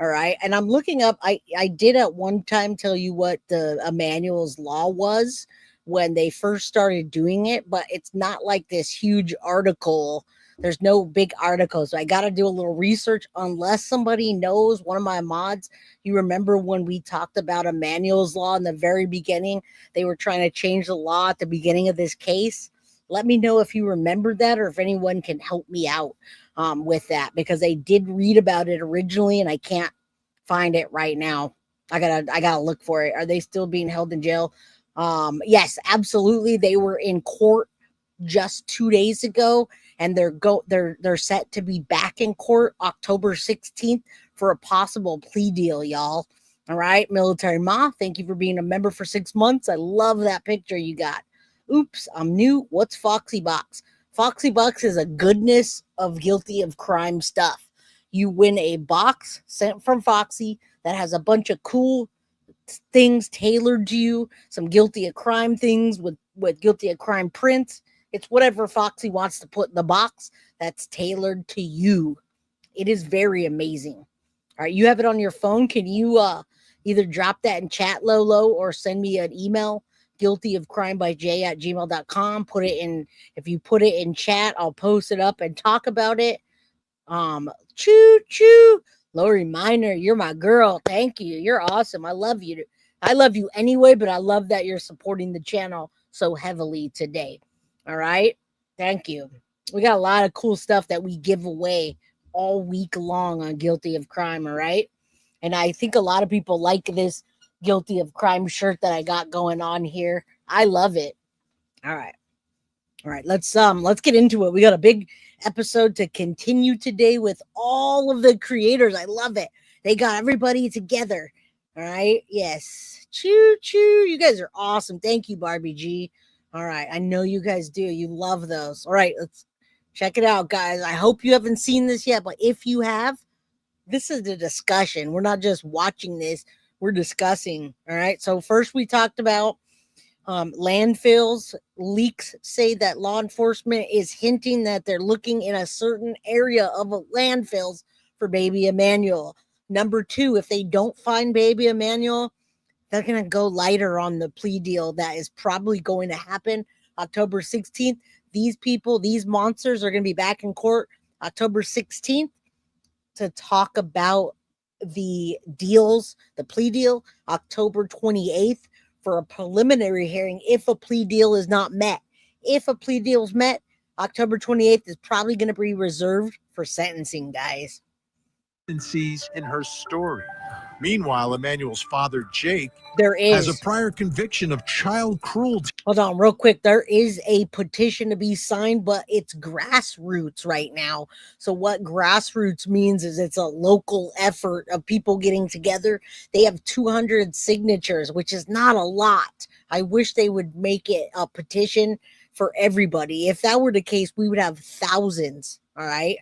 All right. And I'm looking up. I did at one time tell you what the Emmanuel's law was. when they first started doing it, but it's not like this huge article. There's no big article. So I got to do a little research unless somebody knows, one of my mods. You remember when we talked about Emmanuel's law in the very beginning? They were trying to change the law at the beginning of this case. Let me know if you remember that or if anyone can help me out with that, because they did read about it originally and I can't find it right now. I gotta look for it. Are they still being held in jail? Yes, absolutely. They were in court just 2 days ago, and they're set to be back in court October 16th for a possible plea deal, y'all. All right, Military Ma, thank you for being a member for 6 months. I love that picture you got. Oops, I'm new. What's Foxy Box? Foxy Box is a goodness of guilty of crime stuff. You win a box sent from Foxy that has a bunch of cool things tailored to you, some guilty of crime things with guilty of crime prints. It's whatever Foxy wants to put in the box that's tailored to you. It is very amazing. All right, you have it on your phone. Can you either drop that in chat, Lolo, or send me an email, guiltyofcrimebyj@gmail.com. Put it in, if you put it in chat, I'll post it up and talk about it. Choo choo. Lori Minor, you're my girl. Thank you. You're awesome. I love you. I love you anyway, but I love that you're supporting the channel so heavily today. All right. Thank you. We got a lot of cool stuff that we give away all week long on Guilty of Crime. All right. And I think a lot of people like this Guilty of Crime shirt that I got going on here. I love it. All right. All right. Let's get into it. We got a big episode to continue today with all of the creators. I love it. They got everybody together. All right. Yes. Choo choo. You guys are awesome. Thank you, Barbie G. All right. I know you guys do. You love those. All right. Let's check it out, guys. I hope you haven't seen this yet, but if you have, this is the discussion. We're not just watching this. We're discussing. All right. So first we talked about landfills. Leaks say that law enforcement is hinting that they're looking in a certain area of landfills for baby Emmanuel. Number two, if they don't find baby Emmanuel, they're going to go lighter on the plea deal that is probably going to happen October 16th. These people, these monsters are going to be back in court October 16th to talk about the deals, the plea deal, October 28th for a preliminary hearing if a plea deal is not met. If a plea deal is met, October 28th is probably going to be reserved for sentencing, guys. Sees in her story. Meanwhile, Emmanuel's father, Jake, has a prior conviction of child cruelty. Hold on real quick. There is a petition to be signed, but it's grassroots right now. So what grassroots means is it's a local effort of people getting together. They have 200 signatures, which is not a lot. I wish they would make it a petition for everybody. If that were the case, we would have thousands. All right.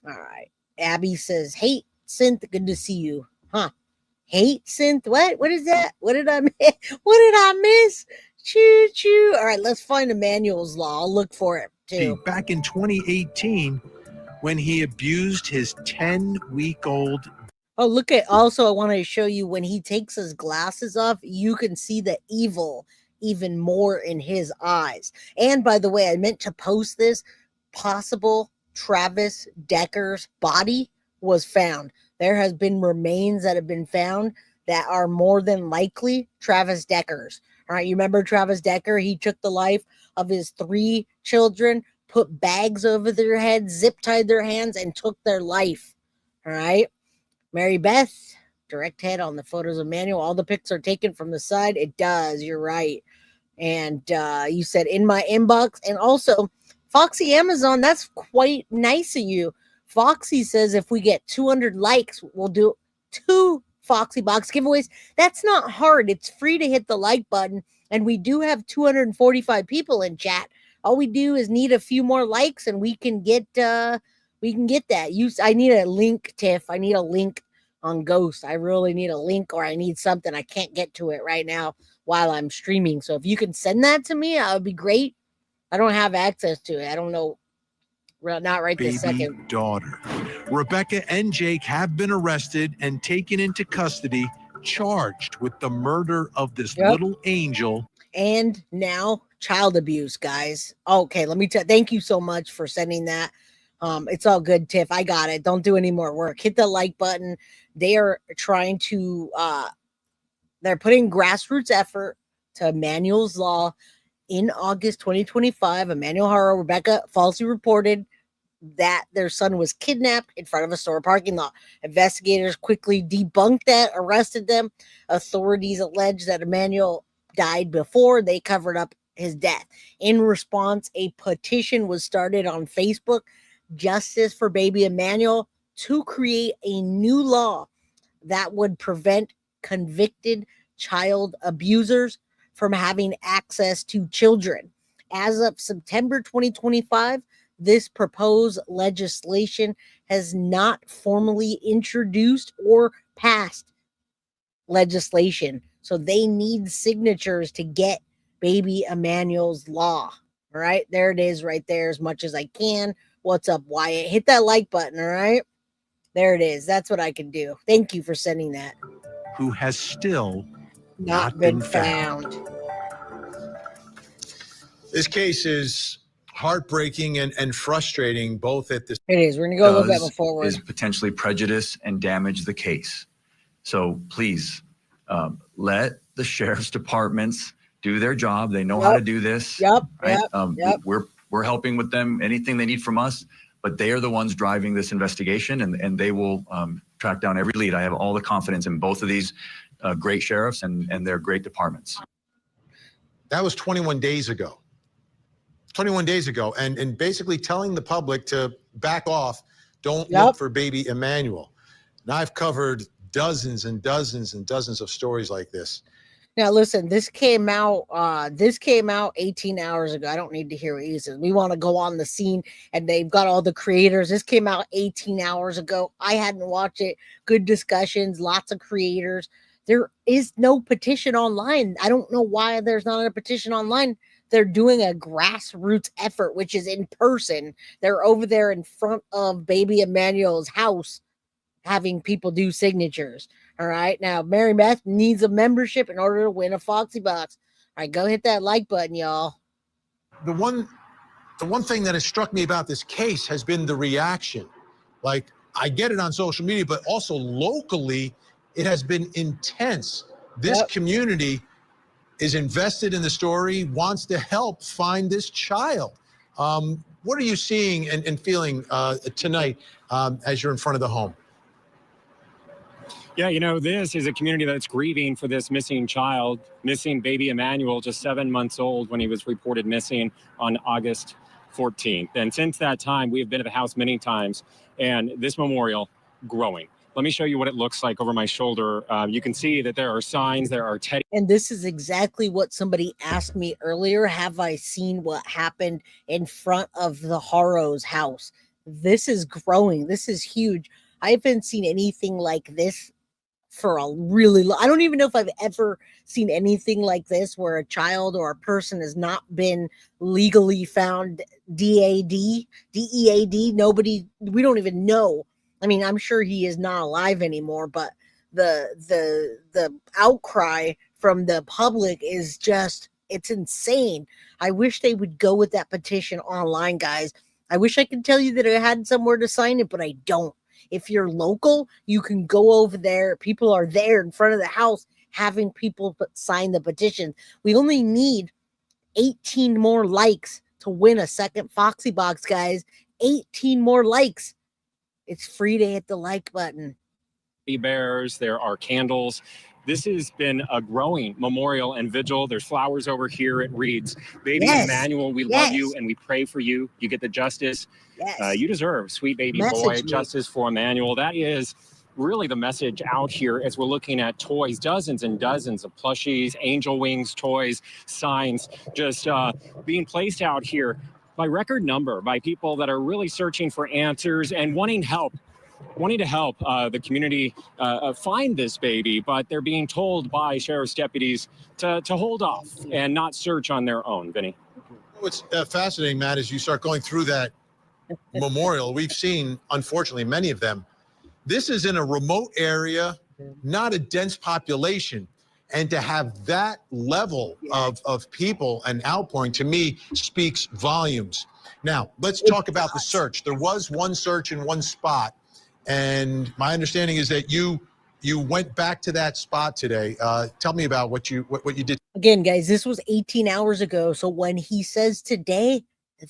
All right. Abby says, "Hey, Synth, good to see you." Huh? Hate Synth? What is that? What did I miss? What did I miss? Choo choo. All right, let's find Emmanuel's law. I'll look for it too. Back in 2018, when he abused his 10-week-old. Oh, look at, also I want to show you when he takes his glasses off, you can see the evil even more in his eyes. And by the way, I meant to post this. Possible Travis Decker's body was found. There has been remains that have been found that are more than likely Travis Decker's. All right, you remember Travis Decker? He took the life of his 3 children, put bags over their heads, zip-tied their hands, and took their life. All right. Mary Beth, direct head on the photos of Emmanuel. All the pics are taken from the side. It does. You're right. And you said in my inbox. And also, Foxy Amazon, that's quite nice of you. Foxy says if we get 200 likes, we'll do 2 Foxy Box giveaways. That's not hard. It's free to hit the like button. And we do have 245 people in chat. All we do is need a few more likes and we can get that. I need a link, Tiff. I need a link on Ghost. I really need a link, or I need something. I can't get to it right now while I'm streaming. So if you can send that to me, that would be great. I don't have access to it. I don't know. Not right this second. Daughter. Rebecca and Jake have been arrested and taken into custody, charged with the murder of this little angel. and now child abuse, guys. Okay, let me thank you so much for sending that. It's all good, Tiff. I got it. Don't do any more work. Hit the like button. They are trying to they're putting grassroots effort to Emmanuel's law. In August 2025, Emmanuel Haro, Rebecca falsely reported that their son was kidnapped in front of a store parking lot. Investigators quickly debunked that, arrested them. Authorities allege that Emmanuel died before they covered up his death. In response, a petition was started on Facebook, Justice for Baby Emmanuel, to create a new law that would prevent convicted child abusers from having access to children. As of September 2025, this proposed legislation has not formally introduced or passed legislation. So they need signatures to get baby Emmanuel's law. All right, there it is right there as much as I can. What's up, Wyatt? Hit that like button, all right? There it is. That's what I can do. Thank you for sending that. Who has still not been found. This case is heartbreaking and frustrating both at the It is. We're going to go a little bit more forward. Is potentially prejudice and damage the case. So please let the sheriff's departments do their job. They know how to do this. Right? We're helping with them, anything they need from us, but they are the ones driving this investigation, and they will track down every lead. I have all the confidence in both of these great sheriffs and their great departments. That was 21 days ago. 21 days ago, and basically telling the public to back off, don't look for baby Emmanuel. Now I've covered dozens and dozens and dozens of stories like this. Now listen, this came out 18 hours ago. I don't need to hear what he says. We want to go on the scene, and they've got all the creators. This came out 18 hours ago. I hadn't watched it. Good discussions, lots of creators. There is no petition online. I don't know why there's not a petition online. They're doing a grassroots effort, which is in person. They're over there in front of baby Emmanuel's house having people do signatures. All right. Now, Mary Beth needs a membership in order to win a Foxy Box. All right. Go hit that like button, y'all. The one thing that has struck me about this case has been the reaction. Like, I get it on social media, but also locally, it has been intense. This community is invested in the story, wants to help find this child. What are you seeing and feeling tonight as you're in front of the home? Yeah, you know, this is a community that's grieving for this missing child, missing baby Emmanuel, just 7 months old when he was reported missing on August 14th. And since that time, we have been at the house many times, and this memorial growing. Let me show you what it looks like over my shoulder. You can see that there are signs, there are teddy. And this is exactly what somebody asked me earlier. Have I seen what happened in front of the Haro's house? This is growing. This is huge. I haven't seen anything like this for a really long. I don't even know if I've ever seen anything like this where a child or a person has not been legally found. DEAD. Nobody, we don't even know. I mean, I'm sure he is not alive anymore, but the outcry from the public is just, it's insane. I wish they would go with that petition online, guys. I wish I could tell you that I had somewhere to sign it, but I don't. If you're local, you can go over there. People are there in front of the house having people sign the petition. We only need 18 more likes to win a second Foxy Box, guys. 18 more likes. It's free to hit the like button. Bears, there are candles. This has been a growing memorial and vigil. There's flowers over here. It reads, Baby Emmanuel, we love you and we pray for you. You get the justice you deserve, sweet baby boy. Justice for Emmanuel. That is really the message out here as we're looking at toys, dozens and dozens of plushies, angel wings, toys, signs, just being placed out here by record number, by people that are really searching for answers and wanting to help the community find this baby, but they're being told by sheriff's deputies to hold off and not search on their own. Vinny. What's fascinating, Matt, is you start going through that memorial. We've seen, unfortunately, many of them. This is in a remote area, not a dense population. And to have that level of people and outpouring, to me, speaks volumes. Now, let's talk about the search. There was one search in one spot, and my understanding is that you went back to that spot today. Tell me about what you did. Again, guys, this was 18 hours ago. So when he says today,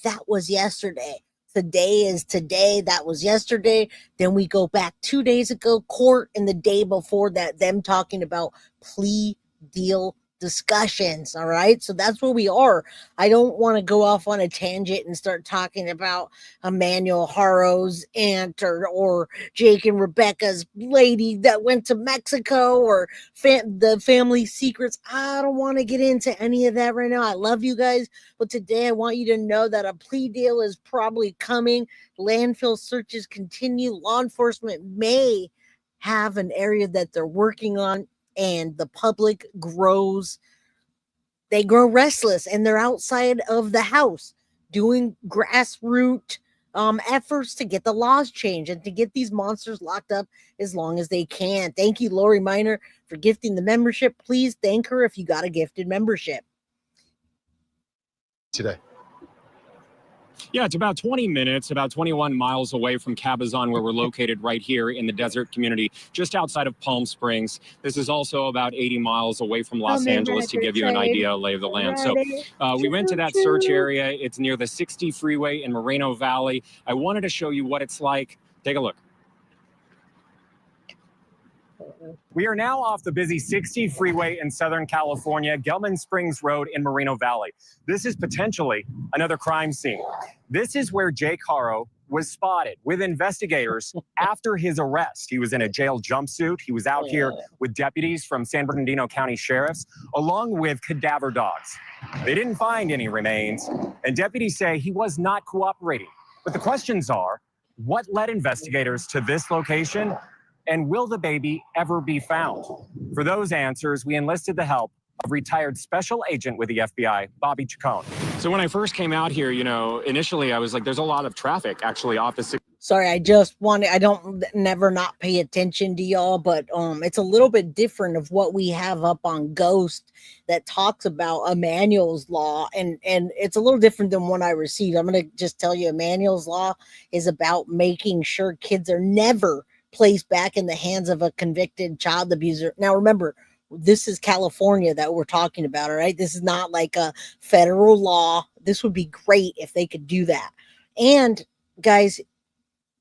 that was yesterday. Today is today. That was yesterday. Then we go back 2 days ago, court, and the day before that, them talking about plea deal discussions. All right. So that's where we are. I don't want to go off on a tangent and start talking about Emmanuel Haro's aunt or Jake and Rebecca's lady that went to Mexico or the family secrets. I don't want to get into any of that right now. I love you guys, but today I want you to know that a plea deal is probably coming. Landfill searches continue. Law enforcement may have an area that they're working on, and the public grows. They grow restless, and they're outside of the house doing grassroots efforts to get the laws changed and to get these monsters locked up as long as they can. Thank you, Lori Miner, for gifting the membership. Please thank her if you got a gifted membership. Today. Yeah, it's about 20 minutes, about 21 miles away from Cabazon, where we're located right here in the desert community, just outside of Palm Springs. This is also about 80 miles away from Los Angeles, to give you an idea of lay of the land. So we went to that search area. It's near the 60 freeway in Moreno Valley. I wanted to show you what it's like. Take a look. We are now off the busy 60 freeway in Southern California, Gelman Springs Road in Moreno Valley. This is potentially another crime scene. This is where Jake Haro was spotted with investigators after his arrest. He was in a jail jumpsuit. He was out here with deputies from San Bernardino County Sheriffs, along with cadaver dogs. They didn't find any remains, and deputies say he was not cooperating. But the questions are, what led investigators to this location? And will the baby ever be found? For those answers, we enlisted the help of retired special agent with the FBI, Bobby Chacon. So when I first came out here, you know, initially I was like, there's a lot of traffic actually off the... Sorry, I don't never not pay attention to y'all, but it's a little bit different of what we have up on Ghost that talks about Emmanuel's Law, and it's a little different than what I received. I'm going to just tell you, Emmanuel's Law is about making sure kids are never placed back in the hands of a convicted child abuser. Now, remember, this is California that we're talking about, all right? This is not like a federal law. This would be great if they could do that. And guys,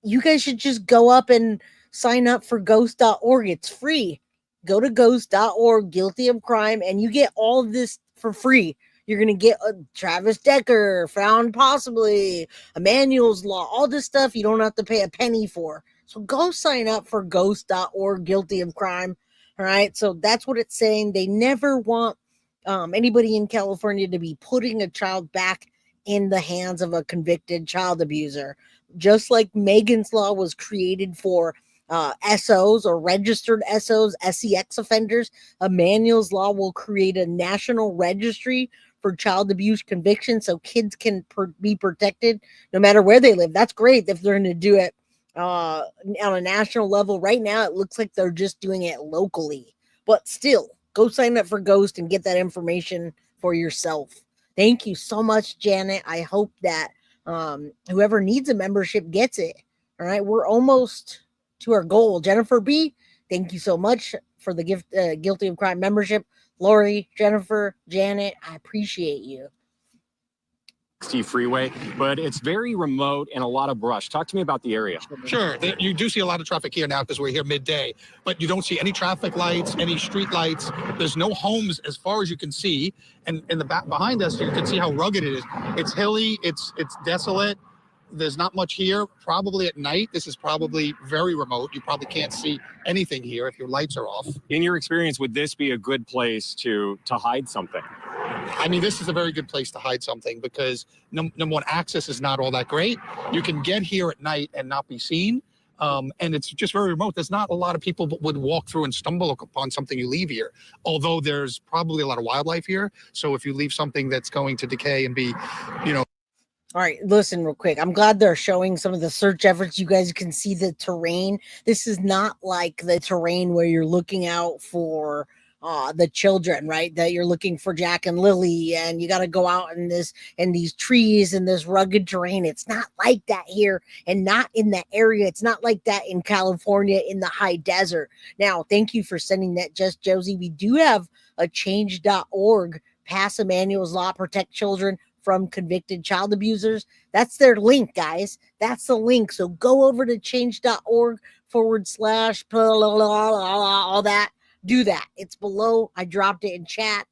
you guys should just go up and sign up for ghost.org. It's free. Go to ghost.org, guilty of crime, and you get all of this for free. You're going to get Travis Decker, found possibly, Emmanuel's Law, all this stuff you don't have to pay a penny for. So go sign up for ghost.org, guilty of crime. All right. So that's what it's saying. They never want anybody in California to be putting a child back in the hands of a convicted child abuser. Just like Megan's Law was created for SOs or registered SOs, SEX offenders, Emmanuel's Law will create a national registry for child abuse convictions so kids can be protected no matter where they live. That's great if they're going to do it on a national level. Right now, it looks like they're just doing it locally. But still, go sign up for Ghost and get that information for yourself. Thank you so much, Janet. I hope that whoever needs a membership gets it. All right, we're almost to our goal. Jennifer B., thank you so much for the gift, Guilty of Crime membership. Lori, Jennifer, Janet, I appreciate you. Freeway, but it's very remote and a lot of brush. Talk to me about the area. Sure. You do see a lot of traffic here now because we're here midday, but you don't see any traffic lights, any street lights. There's no homes as far as you can see. And in the back behind us, you can see how rugged it is. It's hilly. It's desolate. There's not much here. Probably at night, this is probably very remote. You probably can't see anything here if your lights are off. In your experience, would this be a good place to hide something? I mean, this is a very good place to hide something because number one, access is not all that great. You can get here at night and not be seen. And it's just very remote. There's not a lot of people that would walk through and stumble upon something you leave here. Although there's probably a lot of wildlife here. So if you leave something that's going to decay and be, you know. All right, listen real quick. I'm glad they're showing some of the search efforts. You guys can see the terrain. This is not like the terrain where you're looking out for the children, right? That you're looking for Jack and Lily, and you got to go out in these trees and this rugged terrain. It's not like that here, and not in that area. It's not like that in California in the high desert. Now, thank you for sending that, Just Josie. We do have a change.org, Pass Emmanuel's Law, Protect Children from Convicted Child Abusers. That's their link, guys. That's the link. So go over to change.org / blah, blah, blah, all that. Do that. It's below. I dropped it in chat.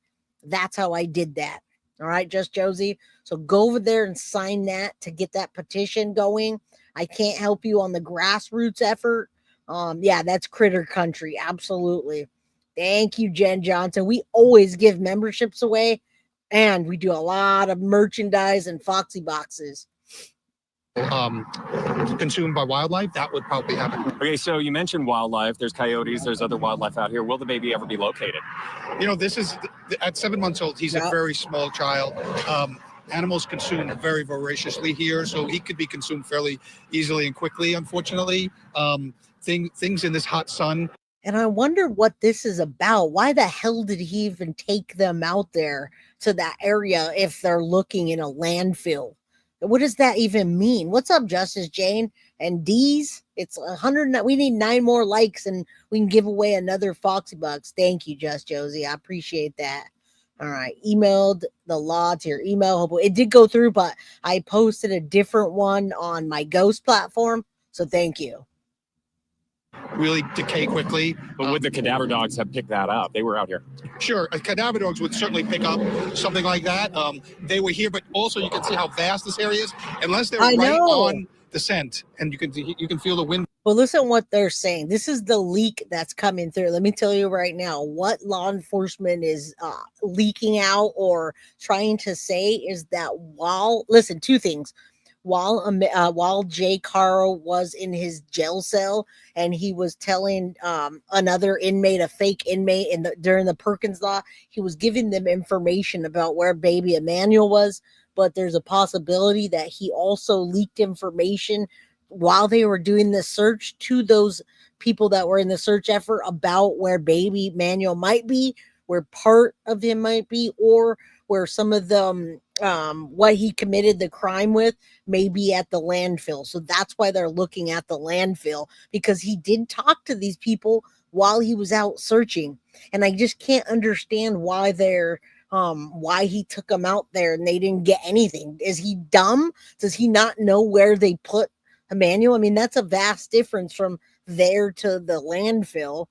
That's how I did that. All right, Just Josie. So go over there and sign that to get that petition going. I can't help you on the grassroots effort. Yeah, that's Critter Country. Absolutely. Thank you, Jen Johnson. We always give memberships away, and we do a lot of merchandise and Foxy boxes. Consumed by wildlife, that would probably happen. Okay, so you mentioned wildlife. There's coyotes. There's other wildlife out here. Will the baby ever be located? You know, this is at 7 months old. He's a very small child. Animals consume very voraciously here, so he could be consumed fairly easily and quickly. Unfortunately, things in this hot sun. And I wonder what this is about. Why the hell did he even take them out there to that area if they're looking in a landfill? What does that even mean? What's up, Justice Jane? And D's, it's 100. We need 9 more likes and we can give away another Foxy Bucks. Thank you, Just Josie. I appreciate that. All right. Emailed the law to your email. Hopefully it did go through, but I posted a different one on my Ghost platform. So thank you. Really decay quickly. But would the cadaver dogs have picked that up? They were out here. Sure, cadaver dogs would certainly pick up something like that. They were here, but also you can see how vast this area is. Unless they're right on the scent, and you can feel the wind. Well, listen what they're saying. This is the leak that's coming through. Let me tell you right now, what law enforcement is leaking out or trying to say is that listen, 2 things. While Jake Haro was in his jail cell and he was telling another inmate, a fake inmate during the Perkins law, he was giving them information about where baby Emmanuel was, but there's a possibility that he also leaked information while they were doing the search to those people that were in the search effort about where baby Emmanuel might be, where part of him might be, or where some of them what he committed the crime with may be at the landfill. So that's why they're looking at the landfill, because he did talk to these people while he was out searching. And I just can't understand why why he took them out there and they didn't get anything. Is he dumb? Does he not know where they put Emmanuel? I mean, that's a vast difference from there to the landfill.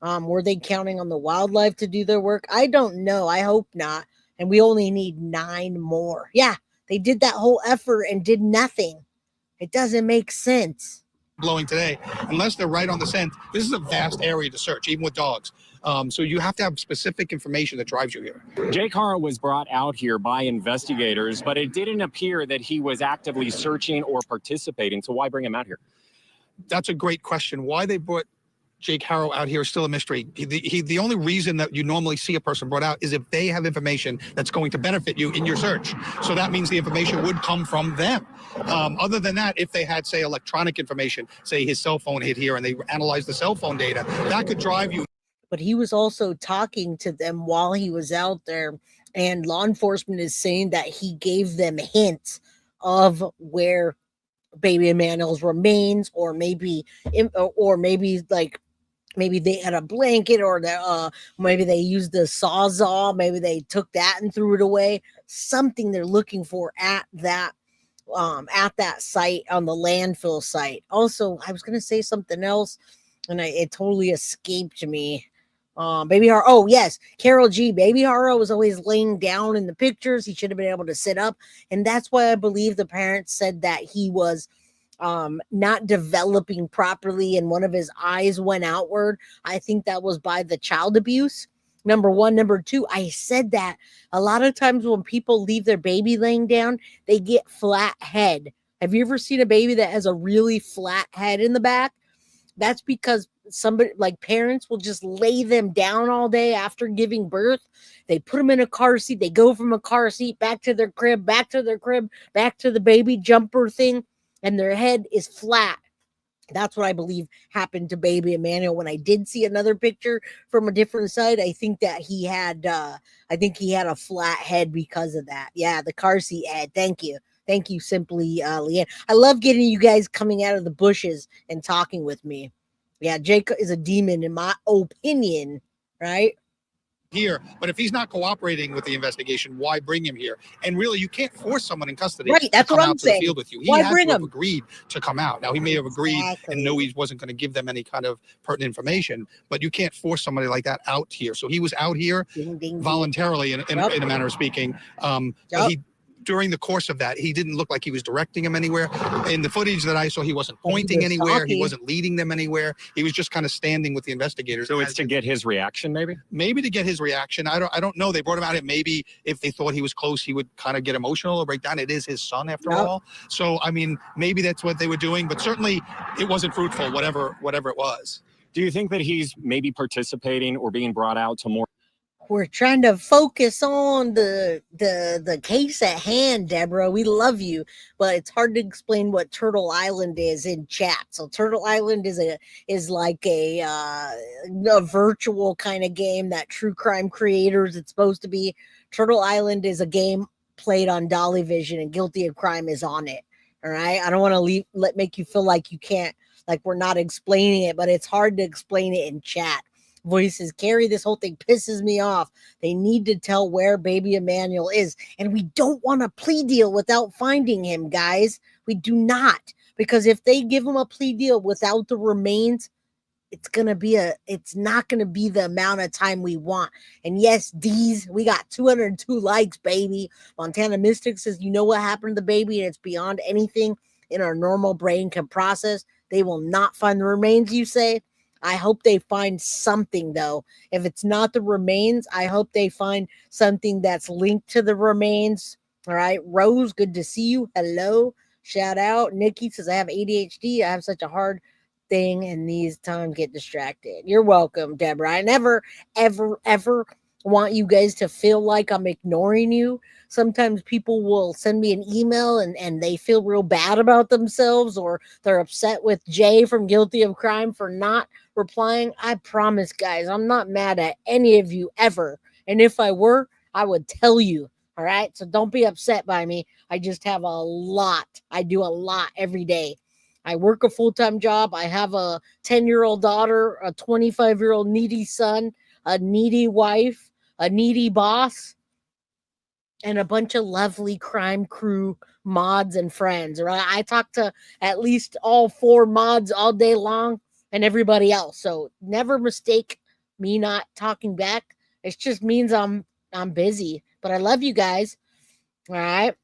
Were they counting on the wildlife to do their work? I don't know. I hope not. And we only need 9 more. Yeah, they did that whole effort and did nothing. It doesn't make sense. Blowing today, unless they're right on the scent. This is a vast area to search, even with dogs. So you have to have specific information that drives you here. Jake Haro was brought out here by investigators, but it didn't appear that he was actively searching or participating. So why bring him out here? That's a great question. Why they brought Jake Haro out here is still a mystery. The only reason that you normally see a person brought out is if they have information that's going to benefit you in your search. So that means the information would come from them. Other than that, if they had, say, electronic information, say his cell phone hit here and they analyzed the cell phone data, that could drive you. But he was also talking to them while he was out there, and law enforcement is saying that he gave them hints of where baby Emmanuel's remains, or maybe like maybe they had a blanket, or maybe they used the sawzall, maybe they took that and threw it away. Something they're looking for at that site, on the landfill site. Also, I was going to say something else and it totally escaped me. Baby Haro. Oh, yes. Carol G. Baby Haro was always laying down in the pictures. He should have been able to sit up. And that's why I believe the parents said that he was not developing properly and one of his eyes went outward. I think that was by the child abuse. Number one. Number two, I said that a lot of times when people leave their baby laying down, they get flat head. Have you ever seen a baby that has a really flat head in the back? That's because somebody, like parents, will just lay them down all day after giving birth. They put them in a car seat. They go from a car seat back to their crib, back to their crib, back to the baby jumper thing, and their head is flat. That's what I believe happened to baby Emmanuel. When I did see another picture from a different side, I think that he had a flat head because of that. Yeah, the car seat head. Thank you. Thank you, simply Leanne. I love getting you guys coming out of the bushes and talking with me. Yeah, Jake is a demon in my opinion, right? Here, but if he's not cooperating with the investigation, why bring him here? And really, you can't force someone in custody Right, to that's come what I'm out to the saying. field with you. He Why had bring to have him? agreed to come out. Now, he may have agreed and know he wasn't going to give them any kind of pertinent information, but you can't force somebody like that out here. So he was out here voluntarily, in a manner of speaking. But he, during the course of that, he didn't look like he was directing them anywhere. In the footage that I saw, he wasn't pointing anywhere. He wasn't leading them anywhere. He was just kind of standing with the investigators. So it's to get his reaction, maybe? Maybe to get his reaction. I don't know. They brought him out. And maybe if they thought he was close, he would kind of get emotional or break down. It is his son, after all. So, I mean, maybe that's what they were doing. But certainly, it wasn't fruitful, whatever it was. Do you think that he's maybe participating or being brought out to more? We're trying to focus on the case at hand, Deborah. We love you, but it's hard to explain what Turtle Island is in chat. So Turtle Island is like a virtual kind of game that true crime creators it's supposed to be. Turtle Island is a game played on Dolly Vision, and Guilty of Crime is on it. All right, I don't want to make you feel like you can't, like we're not explaining it, but it's hard to explain it in chat. Voices, Carrie, this whole thing pisses me off. They need to tell where baby Emmanuel is. And we don't want a plea deal without finding him, guys. We do not. Because if they give him a plea deal without the remains, it's not going to be the amount of time we want. And yes, D's, we got 202 likes, baby. Montana Mystic says, you know what happened to the baby, and it's beyond anything in our normal brain can process. They will not find the remains, you say? I hope they find something, though. If it's not the remains, I hope they find something that's linked to the remains. All right. Rose, good to see you. Hello. Shout out. Nikki says, I have ADHD. I have such a hard thing, and these times get distracted. You're welcome, Deborah. I never, ever, ever want you guys to feel like I'm ignoring you. Sometimes people will send me an email and they feel real bad about themselves, or they're upset with Jay from Guilty of Crime for not replying. I promise, guys, I'm not mad at any of you ever. And if I were, I would tell you. All right. So don't be upset by me. I just have a lot. I do a lot every day. I work a full-time job. I have a 10-year-old daughter, a 25-year-old needy son, a needy wife, a needy boss, and a bunch of lovely crime crew mods and friends, right? I talk to at least all 4 mods all day long and everybody else. So never mistake me not talking back. It just means I'm busy, but I love you guys. All right.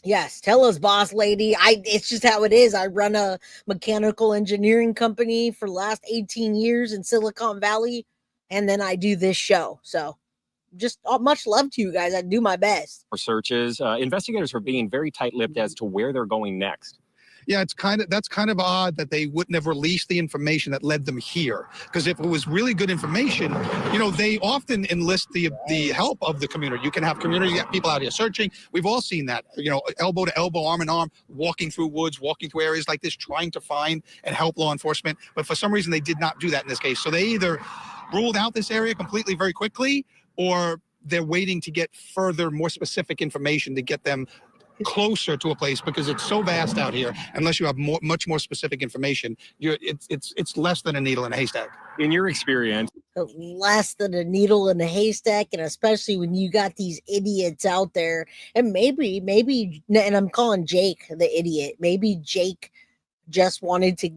Yes. Tell us, boss lady. It's just how it is. I run a mechanical engineering company for the last 18 years in Silicon Valley. And then I do this show. So just much love to you guys. I do my best. Searches. Investigators are being very tight-lipped as to where they're going next. Yeah, that's kind of odd that they wouldn't have released the information that led them here. Because if it was really good information, they often enlist the help of the community. You can have community people out here searching. We've all seen that, elbow to elbow, arm in arm, walking through woods, walking through areas like this, trying to find and help law enforcement. But for some reason, they did not do that in this case. So they either ruled out this area completely very quickly, or they're waiting to get further, more specific information to get them closer to a place, because it's so vast out here. Unless you have much more specific information, it's less than a needle in a haystack. In your experience, less than a needle in a haystack, and especially when you got these idiots out there, and maybe, and I'm calling Jake the idiot. Maybe Jake just wanted to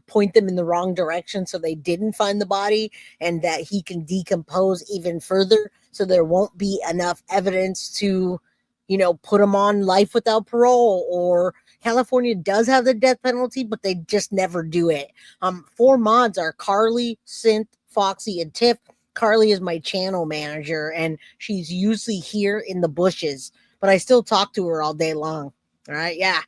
point them in the wrong direction so they didn't find the body, and that he can decompose even further so there won't be enough evidence to put them on life without parole. Or California does have the death penalty, but they just never do it. 4 mods are Carly, Synth, Foxy, and Tiff. Carly is my channel manager, and she's usually here in the bushes, but I still talk to her all day long. All right. Yeah.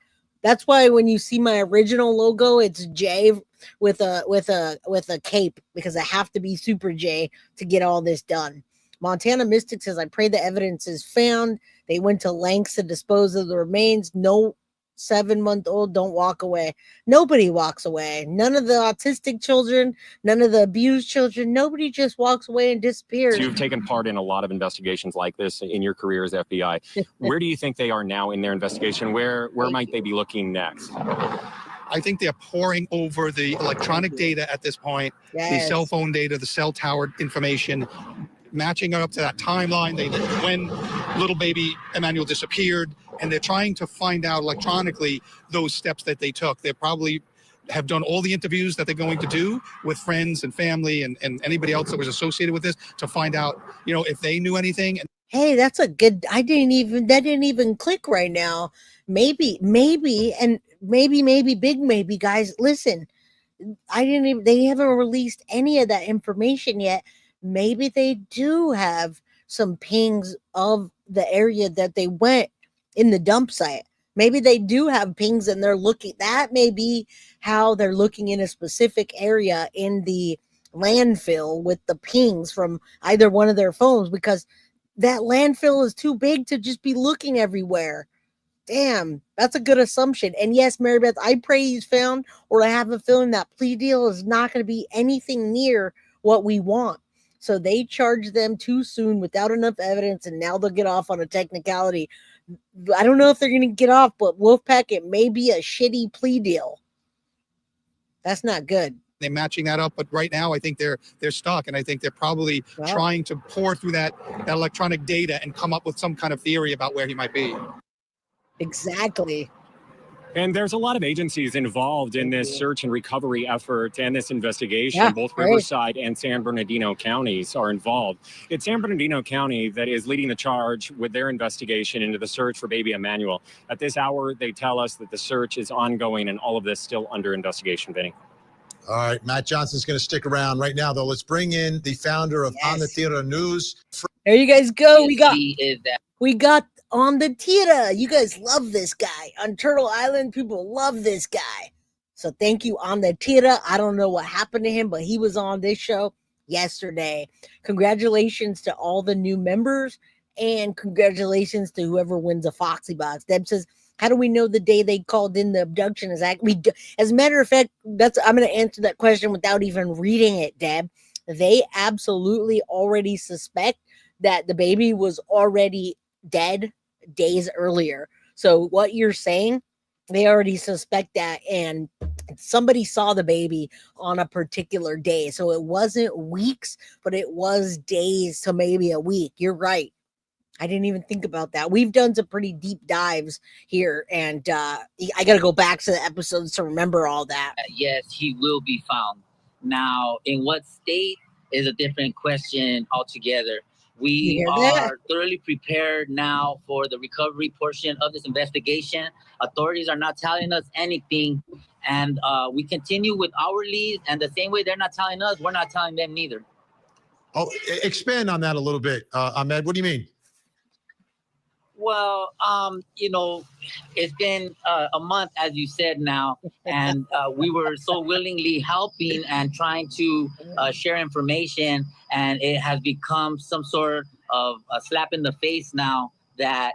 That's why when you see my original logo, it's Jay with a cape, because I have to be Super J to get all this done. Montana Mystic says, I pray the evidence is found. They went to lengths to dispose of the remains. No 7-month-old, don't walk away. Nobody walks away. None of the autistic children, none of the abused children, nobody just walks away and disappears. So you've taken part in a lot of investigations like this in your career as FBI. Where do you think they are now in their investigation? Where might they be looking next? I think they're poring over the electronic data at this point, the cell phone data, the cell tower information, matching it up to that timeline, when little baby Emmanuel disappeared, and they're trying to find out electronically those steps that they took. They probably have done all the interviews that they're going to do with friends and family and anybody else that was associated with this to find out, if they knew anything. Hey, that's a good, that didn't even click right now. Maybe, big maybe, guys, listen, they haven't released any of that information yet. Maybe they do have some pings of the area that they went in the dump site. Maybe they do have pings and they're looking, that may be how they're looking in a specific area in the landfill with the pings from either one of their phones, because that landfill is too big to just be looking everywhere. Damn, that's a good assumption. And yes, Mary Beth, I pray he's found, or I have a feeling that plea deal is not going to be anything near what we want. So they charged them too soon without enough evidence, and now they'll get off on a technicality. I don't know if they're going to get off, but Wolfpack, it may be a shitty plea deal. That's not good. They're matching that up, but right now I think they're stuck, and I think they're probably trying to pour through that electronic data and come up with some kind of theory about where he might be. Exactly. And there's a lot of agencies involved in this search and recovery effort and this investigation. Both Riverside and San Bernardino counties are involved. It's San Bernardino County that is leading the charge with their investigation into the search for baby Emmanuel. At this hour, they tell us that the search is ongoing and all of this still under investigation, Vinny. All right, Matt Johnson's going to stick around right now, though. Let's bring in the founder of On the Tierra News. There you guys go. We got On the Tierra. You guys love this guy. On Turtle Island, people love this guy. So thank you, On the Tierra. I don't know what happened to him, but he was on this show yesterday. Congratulations to all the new members, and congratulations to whoever wins a Foxy Box. Deb says, how do we know the day they called in the abduction is as a matter of fact, I'm going to answer that question without even reading it, Deb. They absolutely already suspect that the baby was already dead days earlier. So what you're saying, they already suspect that, and somebody saw the baby on a particular day. So it wasn't weeks, but it was days to maybe a week. You're right. I didn't even think about that. We've done some pretty deep dives here, and I got to go back to the episodes to remember all that. Yes, he will be found. Now, in what state is a different question altogether. We are thoroughly prepared now for the recovery portion of this investigation. Authorities are not telling us anything, and we continue with our leads, and the same way they're not telling us, we're not telling them neither. Oh, expand on that a little bit, Ahmed. What do you mean? Well, it's been a month, as you said now, and we were so willingly helping and trying to share information, and it has become some sort of a slap in the face now that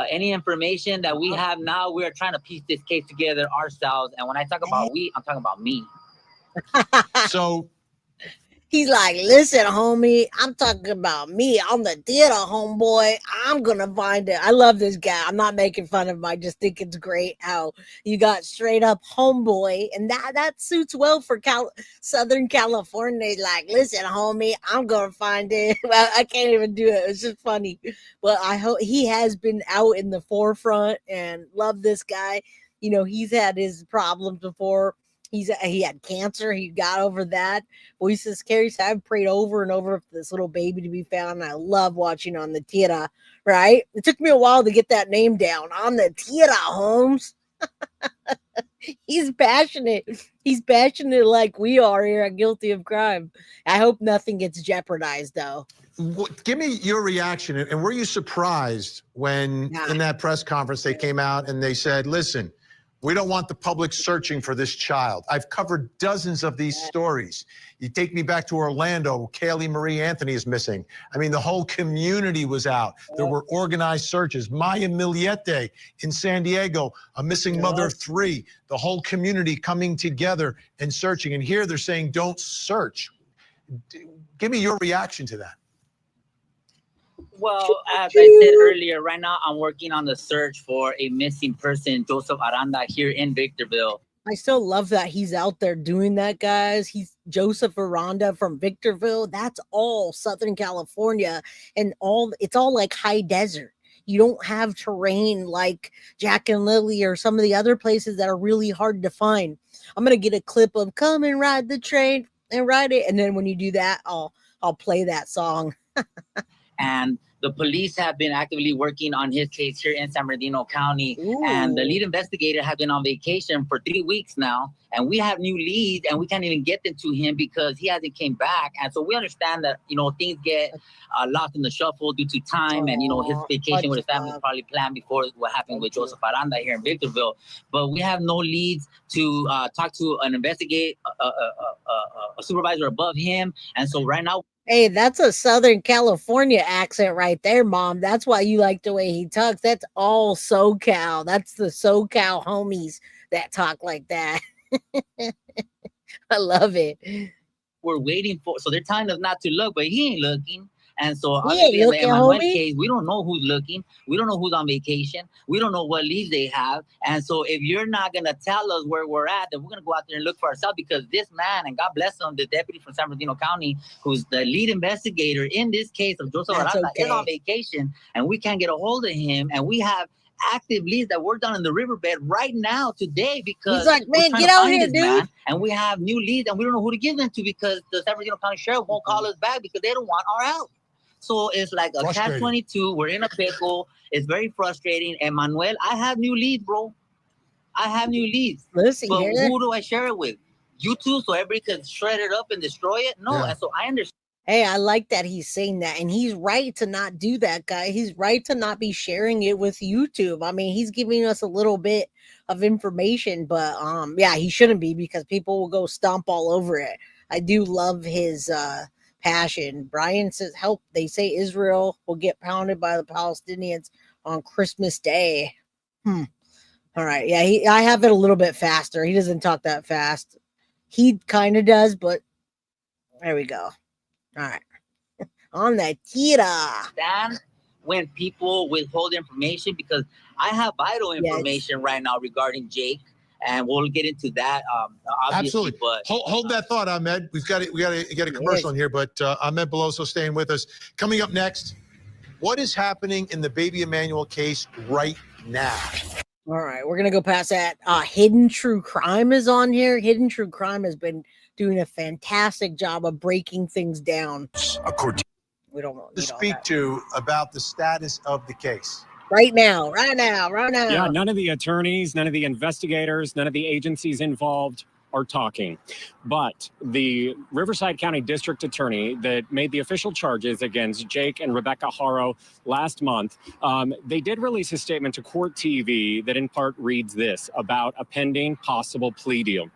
any information that we have now, we're trying to piece this case together ourselves. And when I talk about we, I'm talking about me. So he's like, listen, homie, I'm talking about me. On the theater, homeboy. I'm going to find it. I love this guy. I'm not making fun of him. I just think it's great how you got straight up homeboy. And that suits well for Southern California. He's like, listen, homie, I'm going to find it. Well, I can't even do it. It's just funny. But I hope he has been out in the forefront, and love this guy. He's had his problems before. He had cancer. He got over that. Voices Carrie said, I've prayed over and over for this little baby to be found. And I love watching On the Tierra, right? It took me a while to get that name down. On the Tierra, Holmes. He's passionate. He's passionate like we are here at Guilty of Crime. I hope nothing gets jeopardized, though. Give me your reaction. And were you surprised when in that press conference they came out and they said, listen, We don't want the public searching for this child. I've covered dozens of these stories. You take me back to Orlando, Kaylee Marie Anthony is missing. I mean, the whole community was out. There were organized searches. Maya Miliete in San Diego, a missing mother of 3. The whole community coming together and searching. And here they're saying, don't search. Give me your reaction to that. Well, as I said earlier, right now I'm working on the search for a missing person, Joseph Aranda, here in Victorville. I still love that he's out there doing that, guys. He's Joseph Aranda from Victorville. That's all Southern California, and it's all like high desert. You don't have terrain like Jack and Lily or some of the other places that are really hard to find. I'm gonna get a clip of "Come and Ride the Train" and ride it, and then when you do that, I'll play that song. And the police have been actively working on his case here in San Bernardino County. Ooh. And the lead investigator has been on vacation for 3 weeks now. And we have new leads and we can't even get them to him because he hasn't came back. And so we understand that, things get lost in the shuffle due to time. And, his vacation with his family is probably planned before what happened with Joseph Aranda here in Victorville. But we have no leads to talk to an investigator, a supervisor above him. And so right now, hey, that's a Southern California accent right there, Mom. That's why you like the way he talks. That's all SoCal. That's the SoCal homies that talk like that. I love it. We're waiting for, so they're telling us not to look, but he ain't looking. And so obviously in the Emmanuel case, we don't know who's looking. We don't know who's on vacation. We don't know what leads they have. And so if you're not going to tell us where we're at, then we're going to go out there and look for ourselves, because this man, and God bless him, the deputy from San Bernardino County, who's the lead investigator in this case of Joseph Aranda, is on vacation, and we can't get a hold of him. And we have active leads that work down in the riverbed right now today, because he's like, man, get out here, dude. Man, and we have new leads and we don't know who to give them to, because the San Bernardino County Sheriff won't call us back because they don't want our help. So it's like a catch-22. We're in a pickle. It's very frustrating. And Manuel, I have new leads, bro. I have new leads. Listen, but who do I share it with? You two, so everybody can shred it up and destroy it? No, and so I understand. Hey, I like that he's saying that, and he's right to not do that, guy. He's right to not be sharing it with YouTube. I mean, he's giving us a little bit of information, but yeah, he shouldn't be, because people will go stomp all over it. I do love his passion. Brian says, help. They say Israel will get pounded by the Palestinians on Christmas Day. All right. Yeah, I have it a little bit faster. He doesn't talk that fast. He kind of does, but there we go. All right. On the tira. Stand when people withhold information, because I have vital information right now regarding Jake. And we'll get into that. Obviously, absolutely. But hold that thought, Ahmed. We got to get a commercial in here, but Ahmed Beloso staying with us. Coming up next, what is happening in the baby Emmanuel case right now? All right, we're gonna go past that. Hidden True Crime is on here. Hidden True Crime has been doing a fantastic job of breaking things down. We don't want to speak to about the status of the case. Right now. Yeah, none of the attorneys, none of the investigators, none of the agencies involved are talking. But the Riverside County District Attorney that made the official charges against Jake and Rebecca Haro last month, they did release a statement to Court TV that in part reads this about a pending possible plea deal.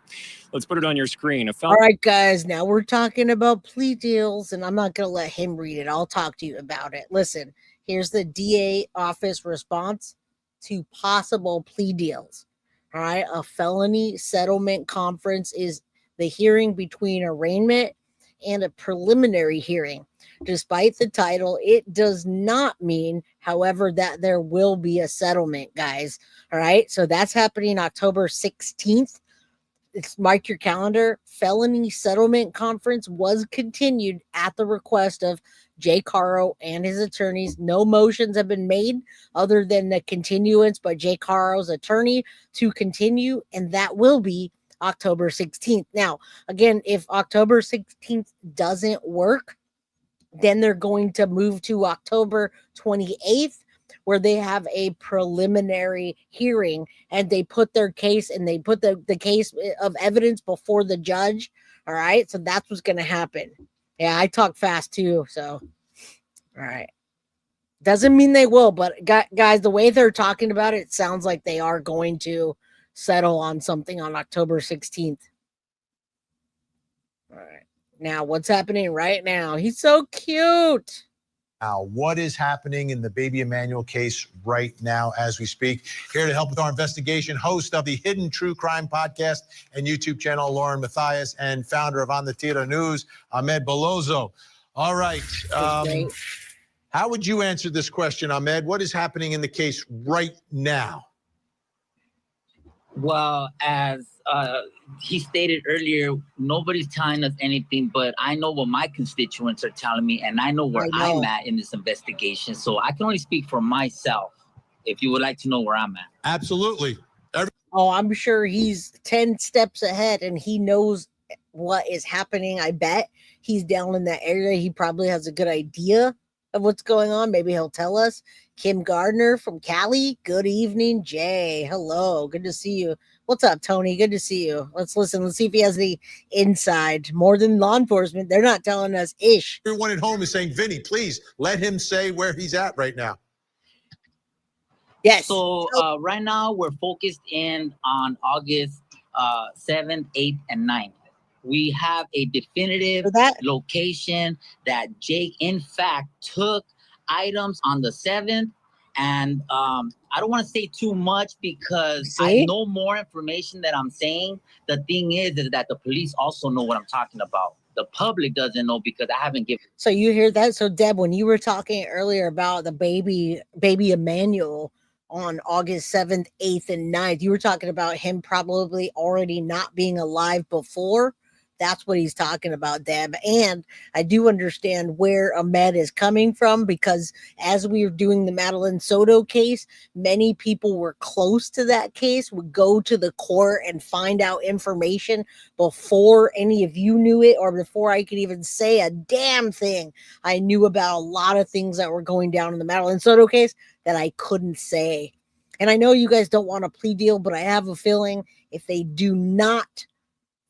Let's put it on your screen. All right, guys, now we're talking about plea deals, and I'm not going to let him read it. I'll talk to you about it. Listen. Here's the DA office response to possible plea deals. All right. A felony settlement conference is the hearing between arraignment and a preliminary hearing. Despite the title, it does not mean, however, that there will be a settlement, guys. All right. So that's happening October 16th. Mark your calendar. Felony Settlement Conference was continued at the request of Jake Haro and his attorneys. No motions have been made other than the continuance by Jake Haro's attorney to continue, and that will be October 16th. Now, again, if October 16th doesn't work, then they're going to move to October 28th, where they have a preliminary hearing, and they put their case and they put the case of evidence before the judge. All right. So that's what's going to happen. Yeah, I talk fast too. So, all right. Doesn't mean they will, but guys, the way they're talking about it, it sounds like they are going to. settle on something on October 16th. All right. Now, what's happening right now? He's so cute. Now, what is happening in the baby Emmanuel case right now as we speak? Here to help with our investigation, host of the Hidden True Crime podcast and YouTube channel, Lauren Mathias, and founder of On the Tiro News, Ahmed Bellozo. All right. How would you answer this question, Ahmed? What is happening in the case right now? Well, as he stated earlier, nobody's telling us anything, but I know what my constituents are telling me, and I know where I'm at in this investigation. So I can only speak for myself, if you would like to know where I'm at. Absolutely. Oh, I'm sure he's 10 steps ahead, and he knows what is happening. I bet he's down in that area. He probably has a good idea of what's going on. Maybe he'll tell us. Kim Gardner from Cali. Good evening, Jay. Hello. Good to see you. What's up, Tony? Good to see you. Let's listen. Let's see if he has the inside. More than law enforcement, they're not telling us ish. Everyone at home is saying, Vinny, please let him say where he's at right now. Yes. So right now we're focused in on August 7th, 8th, and 9th. We have a definitive location that Jake, in fact, took items on the 7th. And I don't want to say too much because I know more information that I'm saying. The thing is that the police also know what I'm talking about. The public doesn't know because I haven't given. So you hear that? So Deb, when you were talking earlier about the baby Emmanuel on August 7th, 8th, and 9th, you were talking about him probably already not being alive before. That's what he's talking about, Deb. And I do understand where Ahmed is coming from, because as we were doing the Madeline Soto case, many people were close to that case, would go to the court and find out information before any of you knew it, or before I could even say a damn thing. I knew about a lot of things that were going down in the Madeline Soto case that I couldn't say. And I know you guys don't want a plea deal, but I have a feeling if they do not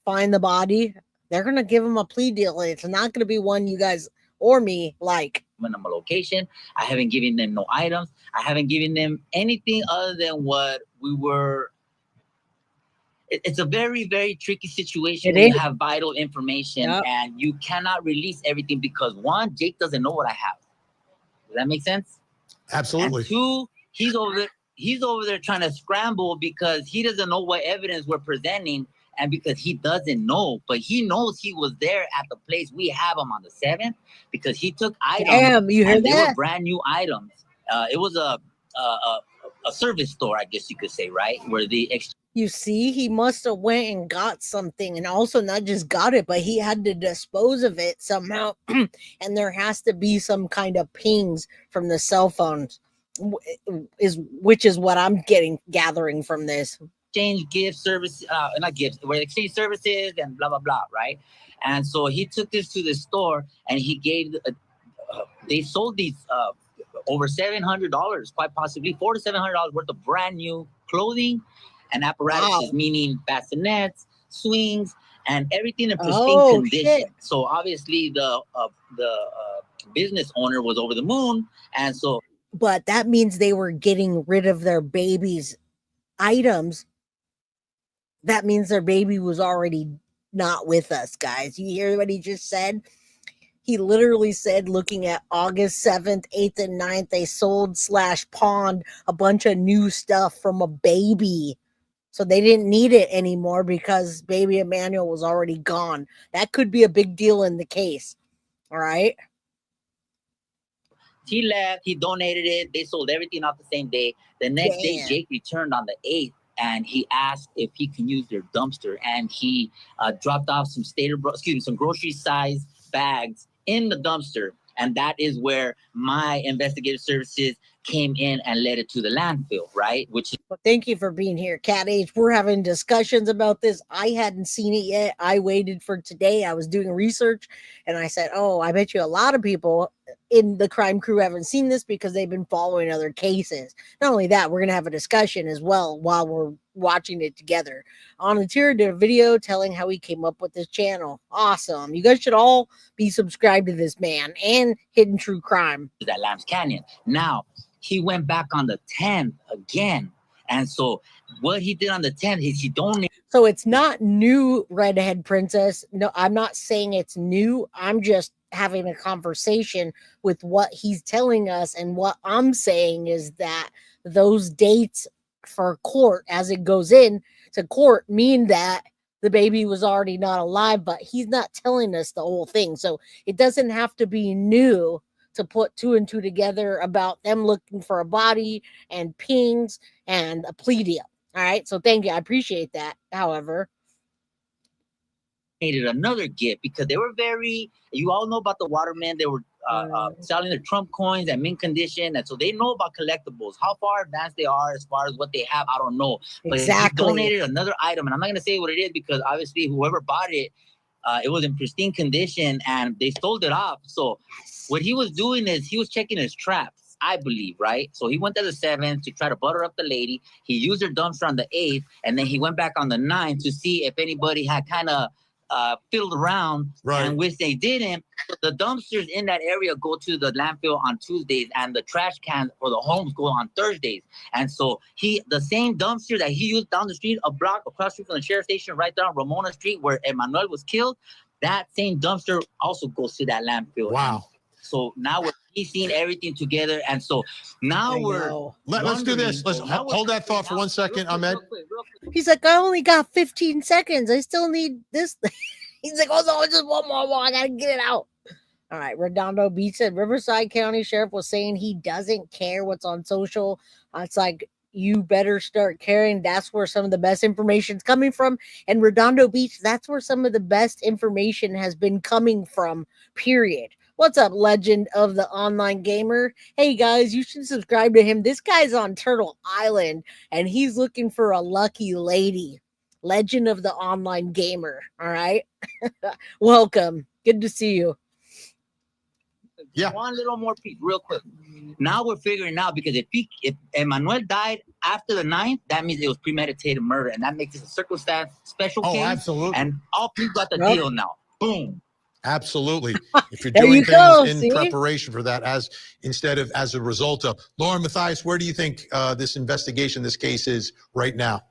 find the body, they're going to give him a plea deal. It's not going to be one you guys or me like. Minimum location. I haven't given them no items. I haven't given them anything other than what we were. It's a very, very tricky situation when you have vital information and you cannot release everything because one, Jake doesn't know what I have. Does that make sense? Absolutely. And two, he's over there trying to scramble because he doesn't know what evidence we're presenting. And because he doesn't know, but he knows he was there at the place we have him on the 7th because he took items. Damn, you heard and that? They were brand new items. It was a service store, I guess you could say, right? Where the you see, he must have went and got something, and also not just got it, but he had to dispose of it somehow. And there has to be some kind of pings from the cell phones, which is what I'm gathering from this. Exchange gift service, not gifts, where exchange services and blah, blah, blah, right? And so he took this to the store and he gave, they sold these over $700, quite possibly $400 to $700 worth of brand new clothing and apparatuses, meaning bassinets, swings, and everything in pristine condition. Shit. So obviously the business owner was over the moon. And so. But that means they were getting rid of their baby's items. That means their baby was already not with us, guys. You hear what he just said? He literally said, looking at August 7th, 8th, and 9th, they sold/pawned a bunch of new stuff from a baby. So they didn't need it anymore because baby Emmanuel was already gone. That could be a big deal in the case. All right. He left, he donated it, they sold everything off the same day. The next day, Jake returned on the 8th. And he asked if he can use their dumpster, and he dropped off some grocery-sized bags in the dumpster, and that is where my investigative services came in and led it to the landfill, right? Well, thank you for being here, Cat Age. We're having discussions about this. I hadn't seen it yet. I waited for today. I was doing research, and I said, oh, I bet you a lot of people in the crime crew haven't seen this because they've been following other cases. Not only that, we're going to have a discussion as well while we're watching it together. Onatira did a video telling how he came up with this channel. Awesome. You guys should all be subscribed to this man and Hidden True Crime. That Lambs Canyon. Now, he went back on the 10th again, And so what he did on the 10th is he donated. So it's not new, Redhead Princess. No, I'm not saying it's new. I'm just having a conversation with what he's telling us. And what I'm saying is that those dates for court, as it goes in to court, mean that the baby was already not alive, but he's not telling us the whole thing. So it doesn't have to be new to put 2 and 2 together about them looking for a body and pings and a plea deal. All right. So thank you. I appreciate that. However, another gift because they were you all know about the watermen. They were selling their Trump coins at mint condition. And so they know about collectibles. How far advanced they are as far as what they have, I don't know. But he donated another item. And I'm not going to say what it is because obviously whoever bought it, it was in pristine condition and they sold it off. So what he was doing is he was checking his traps, I believe, right? So he went to the 7th to try to butter up the lady. He used her dumpster on the 8th. And then he went back on the 9th to see if anybody had kind of filled around, and which they didn't. The dumpsters in that area go to the landfill on Tuesdays, and the trash cans for the homes go on Thursdays. And so the same dumpster that he used down the street, a block across the street from the sheriff station, right down Ramona Street, where Emmanuel was killed, that same dumpster also goes to that landfill. Wow. So now we're piecing everything together, and so now let's do this. Let's hold that thought for 1 second, Ahmed. He's like, I only got 15 seconds. I still need this. He's like, oh no, just one more. I gotta get it out. All right. Redondo Beach said Riverside County Sheriff was saying he doesn't care what's on social. It's like, you better start caring. That's where some of the best information is coming from. And Redondo Beach, that's where some of the best information has been coming from, period. What's up, legend of the online gamer? Hey guys, you should subscribe to him. This guy's on Turtle Island and he's looking for a lucky lady. Legend of the online gamer. All right. Welcome. Good to see you. Yeah. One little more piece, real quick. Now we're figuring out because if Emmanuel died after the 9th, that means it was premeditated murder, and that makes it a circumstance special case. Oh, absolutely. And all people got the deal now. Boom. Absolutely. If you're doing things in preparation for that, as a result of. Lauren Mathias, where do you think this investigation, this case is right now?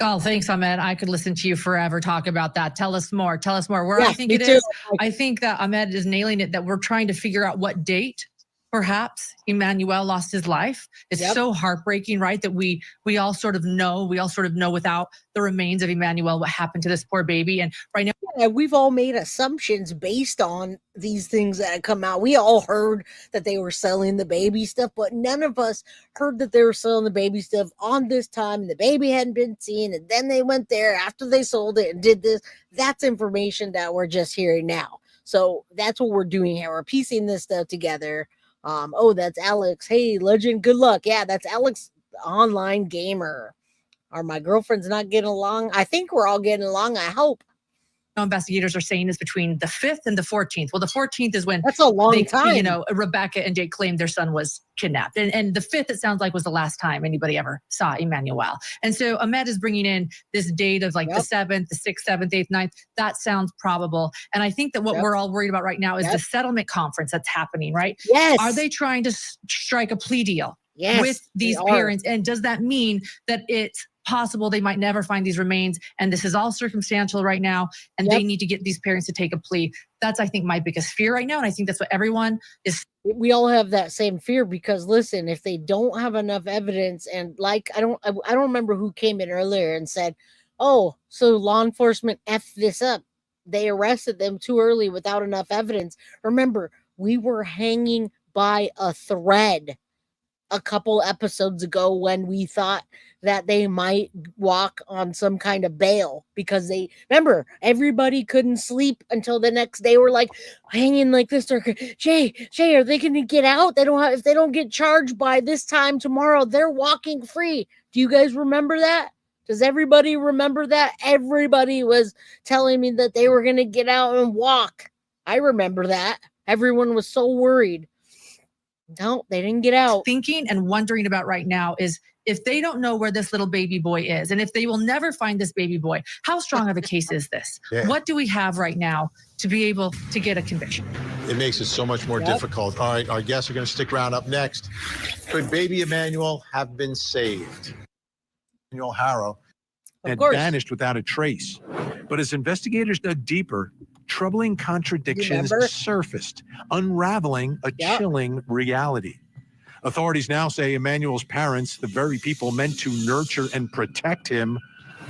Oh, thanks, Ahmed. I could listen to you forever talk about that. Tell us more. Tell us more. Where Yeah, I think me it too. is, I think that Ahmed is nailing it, that we're trying to figure out what date perhaps Emmanuel lost his life. It's so heartbreaking, right? That we all sort of know without the remains of Emmanuel what happened to this poor baby. And right now, yeah, we've all made assumptions based on these things that have come out. We all heard that they were selling the baby stuff, but none of us heard that they were selling the baby stuff on this time and the baby hadn't been seen. And then they went there after they sold it and did this. That's information that we're just hearing now. So that's what we're doing here. We're piecing this stuff together. Oh, that's Alex. Hey, legend, good luck. Yeah, that's Alex, online gamer. Are my girlfriends not getting along? I think we're all getting along. I hope. investigators are saying is between the 5th and the 14th. Well, the 14th is when that's a long time. You know, Rebecca and Jake claimed their son was kidnapped. And the 5th, it sounds like, was the last time anybody ever saw Emmanuel. And so Ahmed is bringing in this date of like the 7th, the 6th, 7th, 8th, 9th. That sounds probable. And I think that what we're all worried about right now is the settlement conference that's happening, right? Yes. Are they trying to strike a plea deal with these they parents? And does that mean that it's possible they might never find these remains, and this is all circumstantial right now, and they need to get these parents to take a plea? That's, I think, my biggest fear right now, and I think that's what everyone is. We all have that same fear because, listen, if they don't have enough evidence, and like I don't remember who came in earlier and said, oh, so law enforcement effed this up. They arrested them too early without enough evidence. Remember, we were hanging by a thread a couple episodes ago when we thought that they might walk on some kind of bail because they remember everybody couldn't sleep until the next day. We're like hanging like this. Jay, are they going to get out? They don't have, if they don't get charged by this time tomorrow, they're walking free. Do you guys remember that? Does everybody remember that? Everybody was telling me that they were going to get out and walk. I remember that. Everyone was so worried. No, they didn't get out. Thinking and wondering about right now is if they don't know where this little baby boy is, and if they will never find this baby boy, how strong of a case is this? Yeah. What do we have right now to be able to get a conviction? It makes it so much more difficult. All right, our guests are going to stick around. Up next, could baby Emmanuel have been saved? Emmanuel Haro had vanished without a trace. But as investigators dug deeper, troubling contradictions surfaced, unraveling a chilling reality. Authorities now say Emmanuel's parents, the very people meant to nurture and protect him,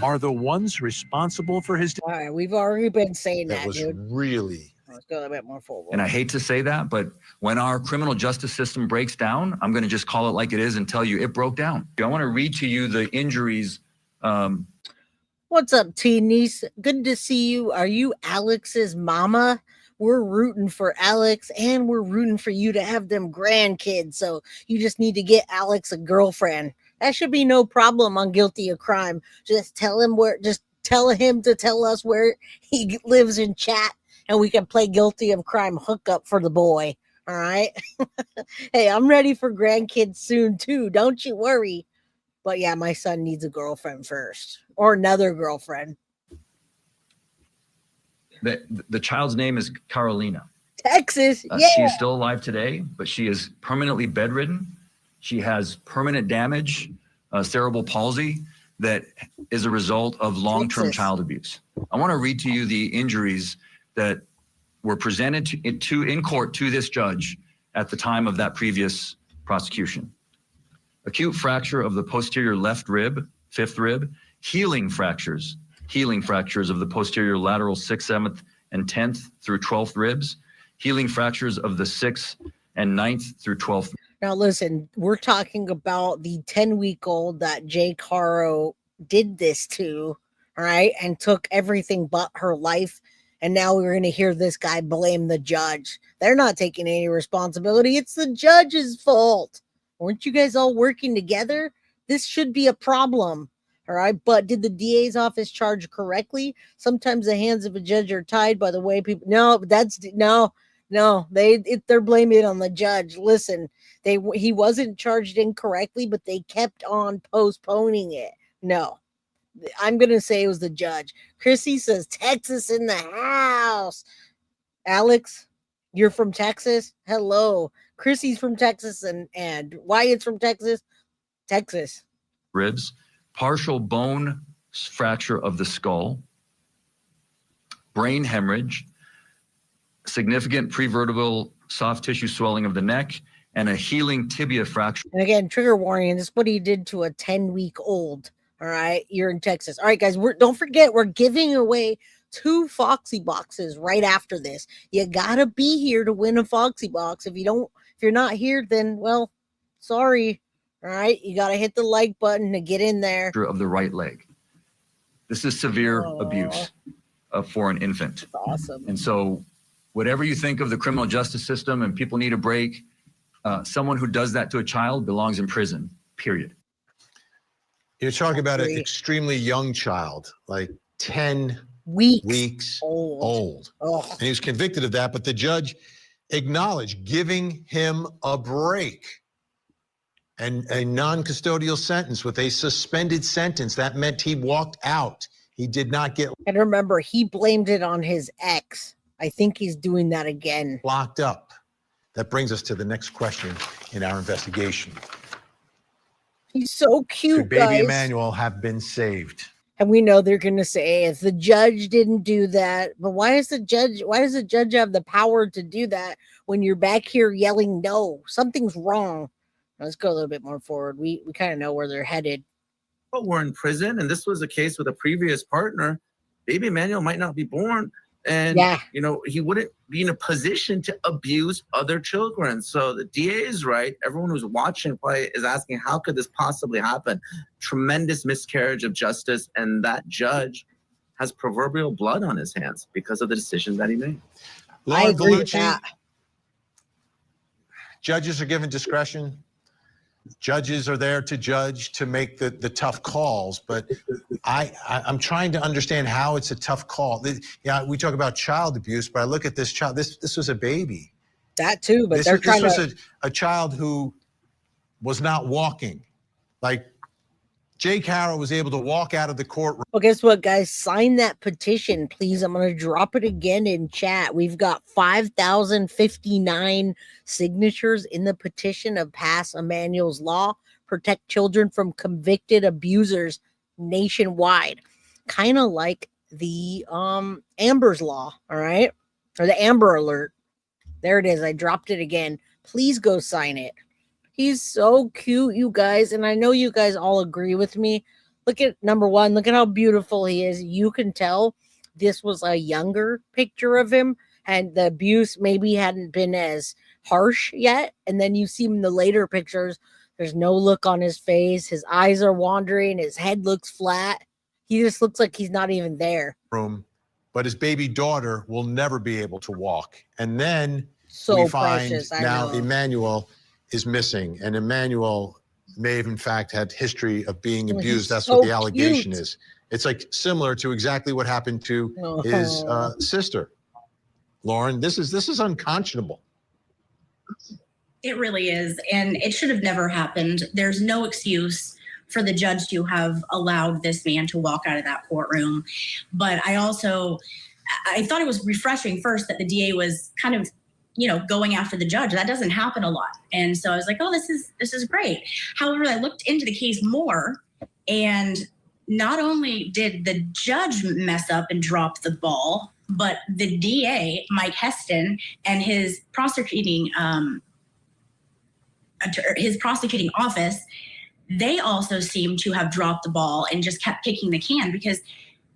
are the ones responsible for his death. All right, we've already been saying that, was dude. really. Let's go a bit more forward. And I hate to say that, but when our criminal justice system breaks down, I'm going to just call it like it is and tell you it broke down. I want to read to you the injuries. What's up, T-Niece? Good to see you. Are you Alex's mama? We're rooting for Alex, and we're rooting for you to have them grandkids. So you just need to get Alex a girlfriend. That should be no problem on Guilty of Crime. Just tell him to tell us where he lives in chat, and we can play Guilty of Crime hookup for the boy. All right. Hey, I'm ready for grandkids soon too. Don't you worry. But yeah, my son needs a girlfriend first, or another girlfriend. The child's name is Carolina. Texas, yeah. She is still alive today, but she is permanently bedridden. She has permanent damage, cerebral palsy, that is a result of long-term child abuse. I want to read to you the injuries that were presented in court to this judge at the time of that previous prosecution. Acute fracture of the posterior left rib, fifth rib, healing fractures of the posterior lateral 6th, 7th, and 10th through 12th ribs, healing fractures of the 6th and 9th through 12th. Now, listen, we're talking about the 10-week-old that Jake Haro did this to, all right, and took everything but her life. And now we're going to hear this guy blame the judge. They're not taking any responsibility. It's the judge's fault. Weren't you guys all working together? This should be a problem. All right. But did the DA's office charge correctly? Sometimes the hands of a judge are tied by the way people. No, they're blaming it on the judge. Listen, he wasn't charged incorrectly, but they kept on postponing it. No, I'm going to say it was the judge. Chrissy says Texas in the house. Alex, you're from Texas? Hello. Chrissy's from Texas and Wyatt's from Texas. Ribs, partial bone fracture of the skull, brain hemorrhage, significant prevertebral soft tissue swelling of the neck, and a healing tibia fracture. And again, trigger warning, this is what he did to a 10-week-old. All right, you're in Texas. All right, guys, don't forget, we're giving away 2 Foxy boxes right after this. You gotta be here to win a Foxy box. If you're not here, then well, sorry. All right, you gotta hit the like button to get in there. Of the right leg. This is severe abuse for an infant. That's awesome. And so, whatever you think of the criminal justice system and people need a break, someone who does that to a child belongs in prison. Period. You're talking about an extremely young child, like 10 weeks old. Oh. And he was convicted of that, but the judge acknowledged giving him a break and a non-custodial sentence with a suspended sentence. That meant he walked out. He did not get. And remember, he blamed it on his ex. I think he's doing that again. Locked up. That brings us to the next question in our investigation. He's so cute, Could baby guys. Emmanuel have been saved? And we know they're going to say if the judge didn't do that, but why does the judge have the power to do that when you're back here yelling no? Something's wrong. Let's go a little bit more forward. We kind of know where they're headed. But we're in prison, and this was a case with a previous partner. Baby Emmanuel might not be born, and he wouldn't be in a position to abuse other children. So the DA is right. Everyone who's watching play is asking, how could this possibly happen? Tremendous miscarriage of justice, and that judge has proverbial blood on his hands because of the decision that he made. Laura Gallucci, judges are given discretion. Judges are there to judge, to make the tough calls, but I'm trying to understand how it's a tough call. Yeah, we talk about child abuse, but I look at this child. This was a baby. That too, but this was a child who was not walking. Like Jake Haro was able to walk out of the courtroom. Well, guess what, guys? Sign that petition, please. I'm going to drop it again in chat. We've got 5,059 signatures in the petition of Pass Emmanuel's Law, protect children from convicted abusers nationwide. Kind of like the Amber's Law, all right? Or the Amber Alert. There it is. I dropped it again. Please go sign it. He's so cute, you guys. And I know you guys all agree with me. Look at number one. Look at how beautiful he is. You can tell this was a younger picture of him. And the abuse maybe hadn't been as harsh yet. And then you see him in the later pictures. There's no look on his face. His eyes are wandering. His head looks flat. He just looks like he's not even there. But his baby daughter will never be able to walk. And then so we find precious, now know. Emmanuel is missing. And Emmanuel may have, in fact, had history of being abused. That's so what the allegation cute. is. It's like similar to exactly what happened to his sister. Lauren, this is unconscionable. It really is. And it should have never happened. There's no excuse for the judge to have allowed this man to walk out of that courtroom. But I thought it was refreshing first that the DA was kind of, going after the judge. That doesn't happen a lot. And so I was like, oh, this is great. However, I looked into the case more, and not only did the judge mess up and drop the ball, but the DA, Mike Heston, and his prosecuting office, they also seem to have dropped the ball and just kept kicking the can, because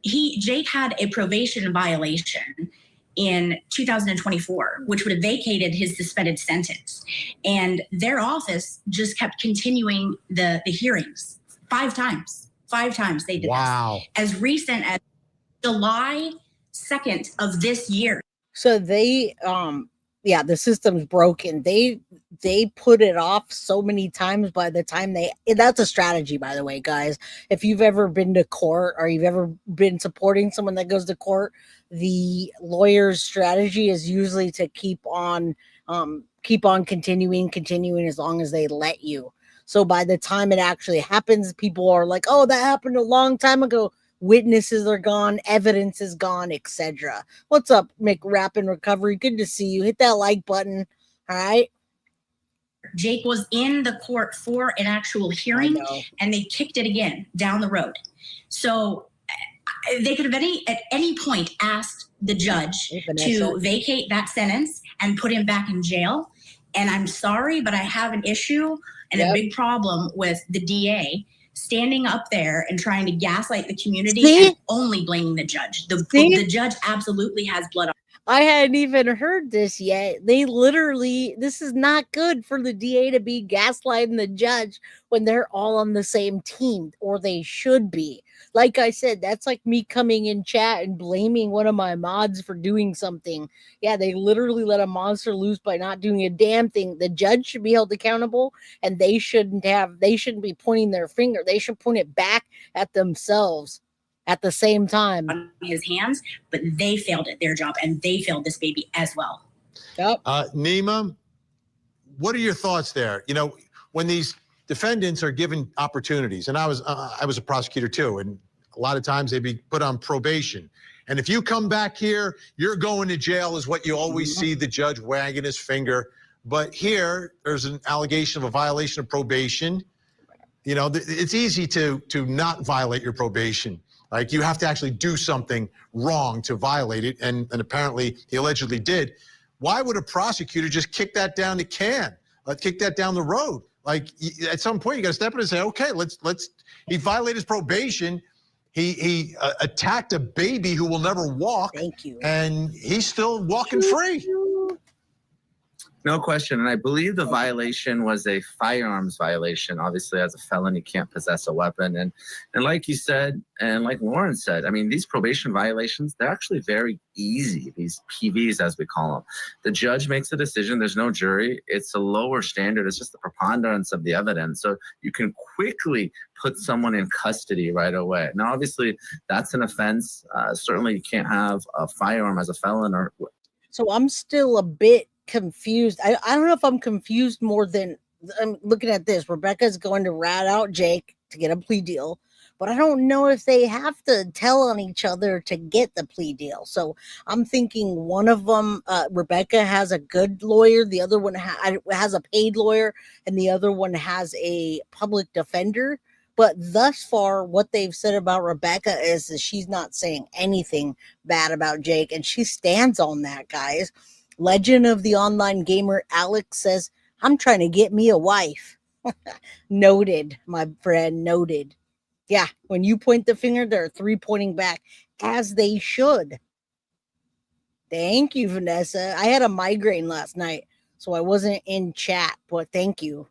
Jake had a probation violation in 2024, which would have vacated his suspended sentence. And their office just kept continuing the hearings 5 times. 5 times they did this. As recent as July 2nd of this year. So they, the system's broken. They put it off so many times by the time that's a strategy, by the way, guys. If you've ever been to court or you've ever been supporting someone that goes to court, the lawyer's strategy is usually to keep on continuing as long as they let you. So by the time it actually happens, people are like, oh, that happened a long time ago. Witnesses are gone, evidence is gone, etc. What's up, McRap and Recovery? Good to see you. Hit that like button. All right. Jake was in the court for an actual hearing, and they kicked it again down the road. So they could have at any point asked the judge to vacate that sentence and put him back in jail. And I'm sorry, but I have an issue and a big problem with the DA standing up there and trying to gaslight the community and only blaming the judge. The judge absolutely has blood on. I hadn't even heard this yet. This is not good for the DA to be gaslighting the judge when they're all on the same team, or they should be. Like I said, that's like me coming in chat and blaming one of my mods for doing something. Yeah, they literally let a monster loose by not doing a damn thing. The judge should be held accountable, and they shouldn't be pointing their finger. They should point it back at themselves at the same time. On his hands, but they failed at their job, and they failed this baby as well. Yep. Nima, what are your thoughts there? When these defendants are given opportunities, and I was a prosecutor too, and a lot of times they'd be put on probation. And if you come back here, you're going to jail is what you always see the judge wagging his finger. But here, there's an allegation of a violation of probation. It's easy to not violate your probation. Like, you have to actually do something wrong to violate it, and apparently he allegedly did. Why would a prosecutor just kick that down the can? Kick that down the road? Like, at some point, you got to step in and say, okay, let's. He violated his probation. He attacked a baby who will never walk. Thank you. And he's still walking free. No question. And I believe the violation was a firearms violation. Obviously, as a felon, you can't possess a weapon. And like you said, and like Lauren said, I mean, these probation violations, they're actually very easy, these PVs, as we call them. The judge makes a decision. There's no jury. It's a lower standard. It's just the preponderance of the evidence. So you can quickly put someone in custody right away. Now, obviously, that's an offense. Certainly, you can't have a firearm as a felon. So I'm still a bit confused. I don't know if I'm confused more than I'm looking at this. Rebecca's going to rat out Jake. to get a plea deal. But I don't know if they have to tell on each other to get the plea deal. So I'm thinking one of them, Rebecca, has a good lawyer. The other one has a paid lawyer, and the other one has a public defender. But thus far, what they've said about Rebecca is that she's not saying anything bad about Jake, and she stands on that, guys. Legend of the online gamer Alex says, I'm trying to get me a wife. Noted, my friend, noted. Yeah, when you point the finger, there are 3 pointing back, as they should. Thank you, Vanessa. I had a migraine last night, so I wasn't in chat, but thank you.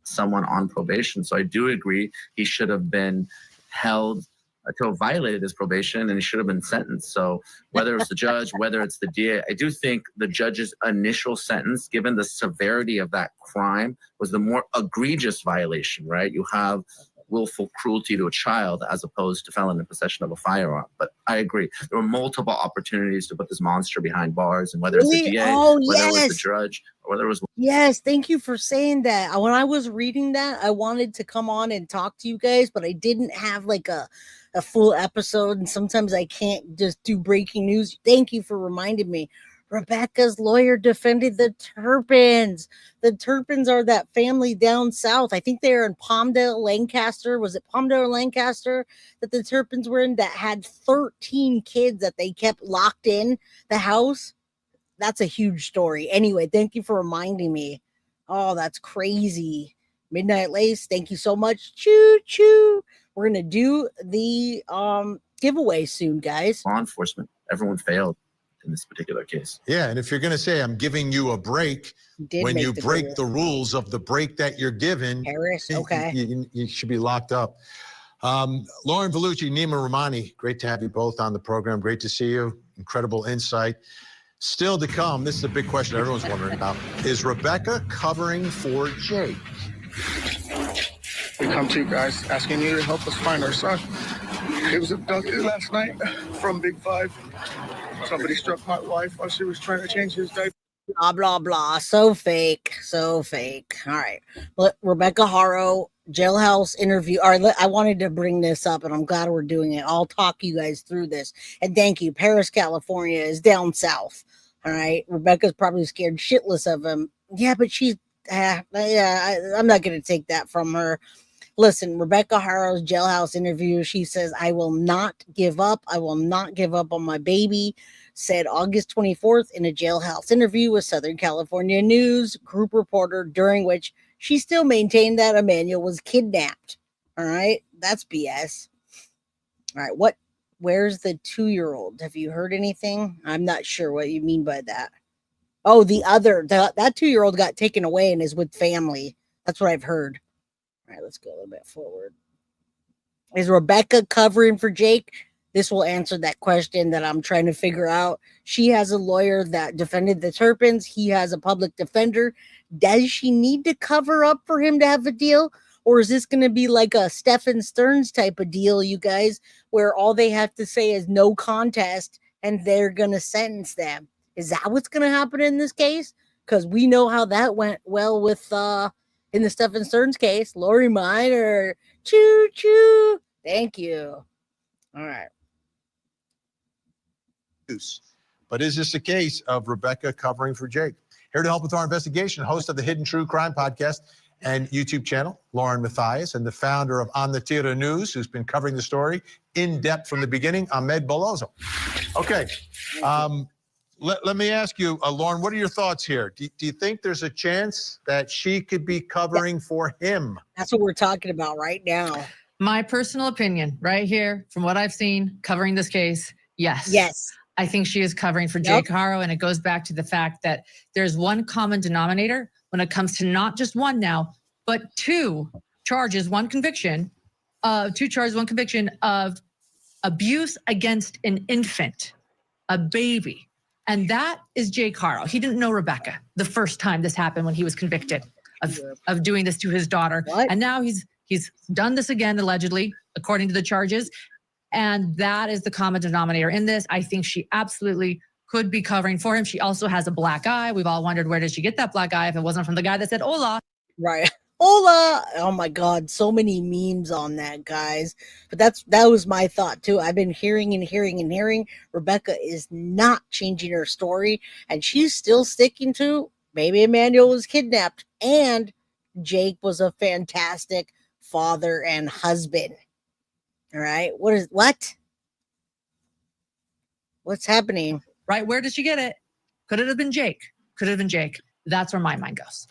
Someone on probation. So I do agree he should have been held until violated his probation, and he should have been sentenced. So whether it's the judge, whether it's the DA, I do think the judge's initial sentence, given the severity of that crime, was the more egregious violation, right? You have willful cruelty to a child as opposed to felon in possession of a firearm. But I agree. There were multiple opportunities to put this monster behind bars, and whether it's the DA, whether it was the judge, or whether it was... Yes, thank you for saying that. When I was reading that, I wanted to come on and talk to you guys, but I didn't have like a full episode, and sometimes I can't just do breaking news. Thank you for reminding me. Rebecca's lawyer defended the Turpins. The Turpins are that family down south. I think they're in Palmdale, Lancaster. Was it Palmdale or Lancaster that the Turpins were in, that had 13 kids that they kept locked in the house? That's a huge story. Anyway, thank you for reminding me. Oh, that's crazy. Midnight Lace, thank you so much. Choo choo. We're going to do the giveaway soon, guys. Law enforcement. Everyone failed in this particular case. Yeah, and if you're going to say I'm giving you a break, when you break the rules of the break that you're given, Harris, okay, you should be locked up. Lauren Vellucci, Nima Romani, great to have you both on the program. Great to see you. Incredible insight. Still to come, this is a big question everyone's wondering about. Is Rebecca covering for Jake? We come to you guys asking you to help us find our son. He was abducted last night from Big Five. Somebody struck my wife while she was trying to change his diaper. Blah, blah, blah. So fake. So fake. All right. Rebecca Haro, jailhouse interview. All right, I wanted to bring this up, and I'm glad we're doing it. I'll talk you guys through this. And thank you. Paris, California is down south. All right. Rebecca's probably scared shitless of him. Yeah, but she's, I'm not going to take that from her. Listen, Rebecca Haro's jailhouse interview, she says, I will not give up. I will not give up on my baby, said August 24th in a jailhouse interview with Southern California News Group reporter, during which she still maintained that Emmanuel was kidnapped. All right, that's BS. All right, where's the 2-year-old? Have you heard anything? I'm not sure what you mean by that. Oh, that 2-year-old got taken away and is with family. That's what I've heard. All right, let's go a little bit forward. Is Rebecca covering for Jake? This will answer that question that I'm trying to figure out. She has a lawyer that defended the Turpins. He has a public defender. Does she need to cover up for him to have a deal? Or is this going to be like a Stephen Stearns type of deal, you guys, where all they have to say is no contest and they're going to sentence them? Is that what's going to happen in this case? Because we know how that went well with in the Stephen Stearns case. Lori Minor, choo choo. Thank you. All right. But is this a case of Rebecca covering for Jake? Here to help with our investigation, host of the Hidden True Crime podcast and YouTube channel, Lauren Mathias, and the founder of On the Tierra News, who's been covering the story in depth from the beginning, Ahmed Bolozo. Okay. Let me ask you, Lauren, what are your thoughts here? Do you think there's a chance that she could be covering for him? That's what we're talking about right now. My personal opinion right here, from what I've seen covering this case, yes. Yes. I think she is covering for Jake Haro, and it goes back to the fact that there's one common denominator when it comes to not just one now, but 2 charges, 1 conviction, 2 charges, 1 conviction of abuse against an infant, a baby. And that is Jake Haro. He didn't know Rebecca the first time this happened, when he was convicted of doing this to his daughter. What? And now he's done this again, allegedly, according to the charges. And that is the common denominator in this. I think she absolutely could be covering for him. She also has a black eye. We've all wondered, where did she get that black eye if it wasn't from the guy that said hola? Right. Hola. Oh my God, so many memes on that, guys. But that was my thought too. I've been hearing and hearing and hearing. Rebecca is not changing her story, and she's still sticking to maybe Emmanuel was kidnapped and Jake was a fantastic father and husband. All right. What's happening? Right. Where did she get it? Could it have been Jake? Could it have been Jake? That's where my mind goes.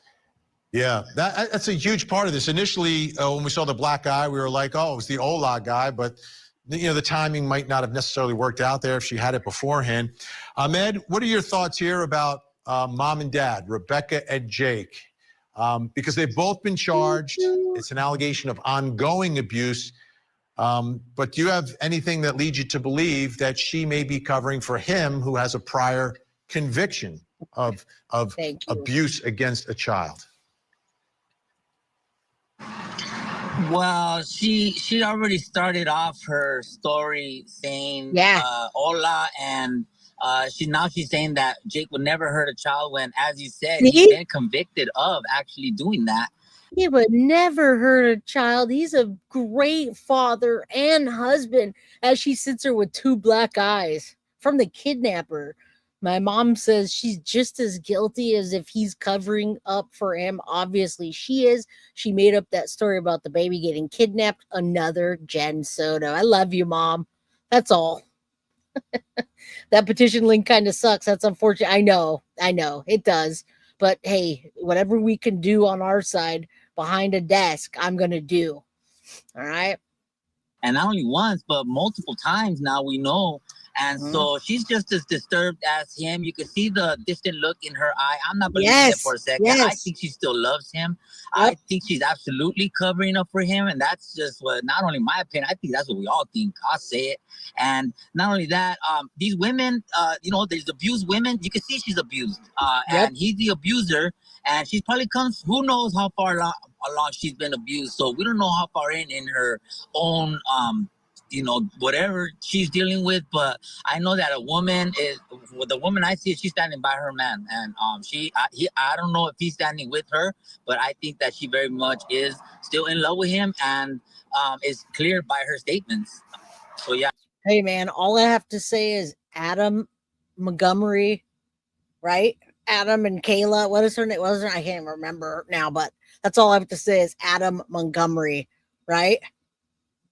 Yeah, that's a huge part of this. Initially, when we saw the black guy, we were like, oh, it was the Ola guy, but the timing might not have necessarily worked out there if she had it beforehand. Ahmed, what are your thoughts here about mom and dad, Rebecca and Jake? Because they've both been charged. It's an allegation of ongoing abuse. But do you have anything that leads you to believe that she may be covering for him who has a prior conviction of abuse against a child? Well, she already started off her story saying hola, and she's saying that Jake would never hurt a child when, as you said, he's been convicted of actually doing that. He would never hurt a child. He's a great father and husband, as she sits there with two black eyes from the kidnapper. My mom says she's just as guilty as if he's covering up for him. Obviously, she is. She made up that story about the baby getting kidnapped. Another Jen Soto. I love you, Mom. That's all. That petition link kind of sucks. That's unfortunate. I know. It does. But hey, whatever we can do on our side behind a desk, I'm going to do. All right? And not only once, but multiple times now, we know. And so she's just as disturbed as him. You can see the distant look in her eye. I'm not believing it for a second. I think she still loves him. I think she's absolutely covering up for him. And that's just what, not only my opinion, I think that's what we all think. I'll say it. And not only that, these women, there's abused women. You can see she's abused. And he's the abuser. And she probably comes, who knows how far along she's been abused. So we don't know how far in her own whatever she's dealing with, but I know that the woman I see, she's standing by her man, and I don't know if he's standing with her, but I think that she very much is still in love with him, and is clear by her statements. So yeah. Hey man, all I have to say is Adam Montgomery, right? Adam and Kayla. What is her name? I can't remember now, but that's all I have to say is Adam Montgomery, right?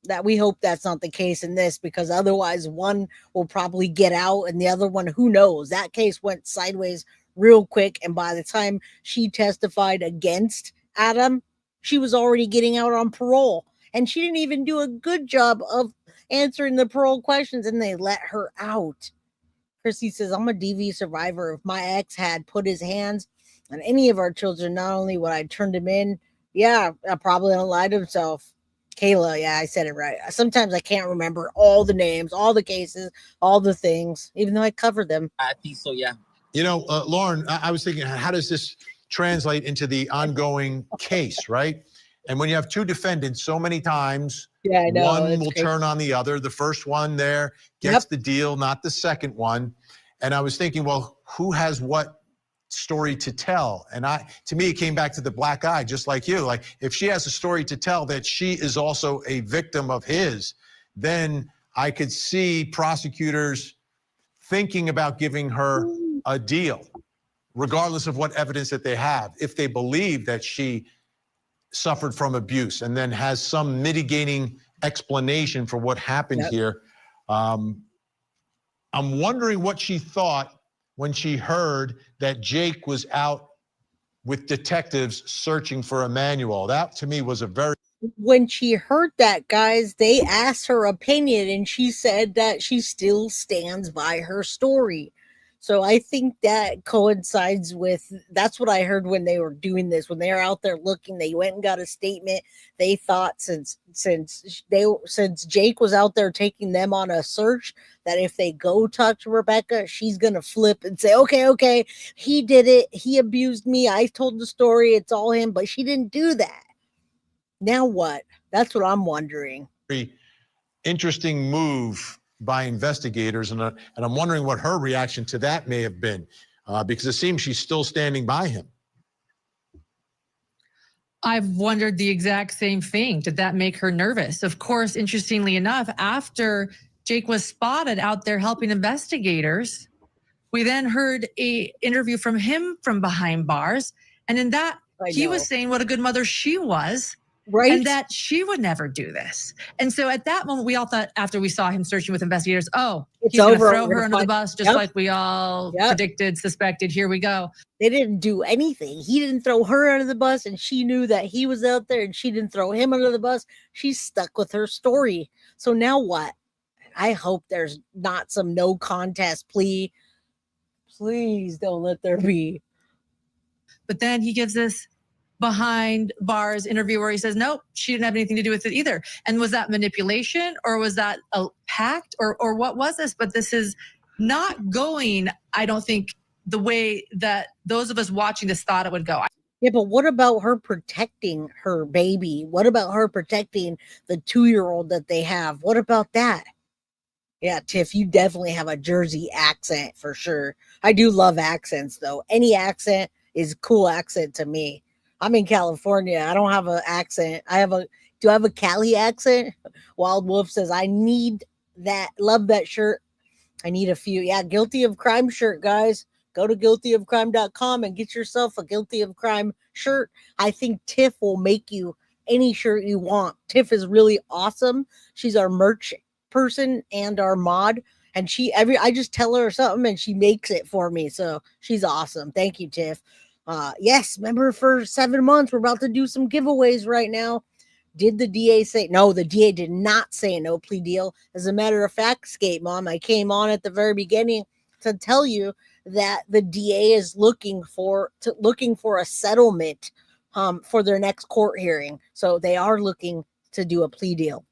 That we hope that's not the case in this, because otherwise one will probably get out and the other one, who knows? That case went sideways real quick, and by the time she testified against Adam, she was already getting out on parole, and she didn't even do a good job of answering the parole questions, and they let her out. Chrissy says, I'm a DV survivor. If my ex had put his hands on any of our children, not only would I turned him in, I probably don't lie to himself. Kayla, yeah, I said it right. Sometimes I can't remember all the names, all the cases, all the things, even though I covered them. I think so, yeah. Lauren, I was thinking, how does this translate into the ongoing case, right? And when you have two defendants so many times, I know, one will turn on the other. The first one there gets the deal, not the second one. And I was thinking, well, who has what story to tell? And to me, it came back to the black eye, just like you. Like, if she has a story to tell that she is also a victim of his, then I could see prosecutors thinking about giving her a deal, regardless of what evidence that they have, if they believe that she suffered from abuse and then has some mitigating explanation for what happened here. I'm wondering what she thought when she heard that Jake was out with detectives searching for Emmanuel. That to me was a very... When she heard that, guys, they asked her opinion and she said that she still stands by her story. So I think that coincides with, that's what I heard when they were doing this, when they were out there looking, they went and got a statement. They thought since Jake was out there taking them on a search, that if they go talk to Rebecca, she's going to flip and say, okay, he did it. He abused me. I told the story. It's all him, but she didn't do that. Now what? That's what I'm wondering. Very interesting move by investigators, and I'm wondering what her reaction to that may have been, because it seems she's still standing by him. I've wondered the exact same thing. Did that make her nervous? Of course, interestingly enough, after Jake was spotted out there helping investigators, we then heard an interview from him from behind bars. And in that, he was saying what a good mother she was. Right. And that she would never do this. And so at that moment, we all thought, after we saw him searching with investigators, oh, he's going to throw her under the bus, just like we all predicted, suspected. Here we go. They didn't do anything. He didn't throw her under the bus, and she knew that he was out there, and she didn't throw him under the bus. She's stuck with her story. So now what? I hope there's not some no contest plea. Please don't let there be. But then he gives this behind bars interview where he says, nope, she didn't have anything to do with it either. And was that manipulation, or was that a pact, or what was this? But this is not going, I don't think, the way that those of us watching this thought it would go. Yeah, but what about her protecting her baby? What about her protecting the 2-year-old that they have? What about that? Yeah, Tiff, you definitely have a Jersey accent for sure. I do love accents, though. Any accent is a cool accent to me. I'm in California. I don't have an accent. Do I have a Cali accent? Wild Wolf says, I need that. Love that shirt. I need a few. Yeah, Guilty of Crime shirt, guys. Go to guiltyofcrime.com and get yourself a Guilty of Crime shirt. I think Tiff will make you any shirt you want. Tiff is really awesome. She's our merch person and our mod. And I just tell her something and she makes it for me. So she's awesome. Thank you, Tiff. Yes, remember for 7 months, we're about to do some giveaways right now. Did the DA say no? The DA did not say no plea deal. As a matter of fact, Skate Mom, I came on at the very beginning to tell you that the DA is looking for a settlement for their next court hearing. So they are looking to do a plea deal.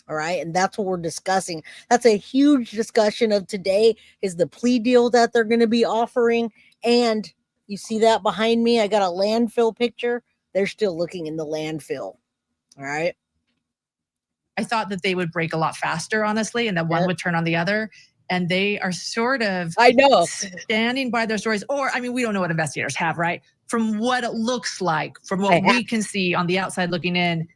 All right. And that's what we're discussing. That's a huge discussion of today, is the plea deal that they're going to be offering. And you see that behind me? I got a landfill picture. They're still looking in the landfill. All right. I thought that they would break a lot faster, honestly, and that one would turn on the other. And they are sort of, standing by their stories. Or, I mean, we don't know what investigators have, right? From what it looks like, from what we can see on the outside looking in,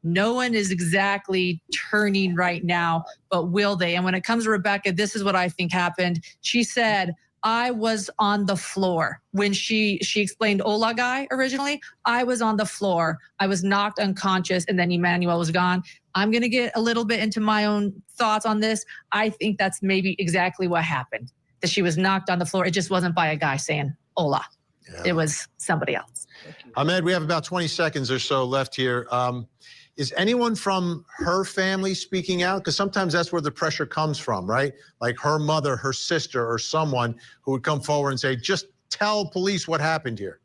no one is exactly turning right now, but will they? And when it comes to Rebecca, this is what I think happened. She said, I was on the floor. When she explained Ola guy originally, I was on the floor. I was knocked unconscious, and then Emmanuel was gone. I'm going to get a little bit into my own thoughts on this. I think that's maybe exactly what happened, that she was knocked on the floor. It just wasn't by a guy saying Ola. Yeah. It was somebody else. Ahmed, we have about 20 seconds or so left here. Is anyone from her family speaking out? Because sometimes that's where the pressure comes from, right? Like her mother, her sister, or someone who would come forward and say, just tell police what happened here.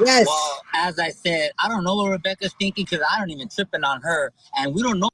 Yes. Well, as I said, I don't know what Rebecca's thinking because I don't even tripping on her. And we don't know.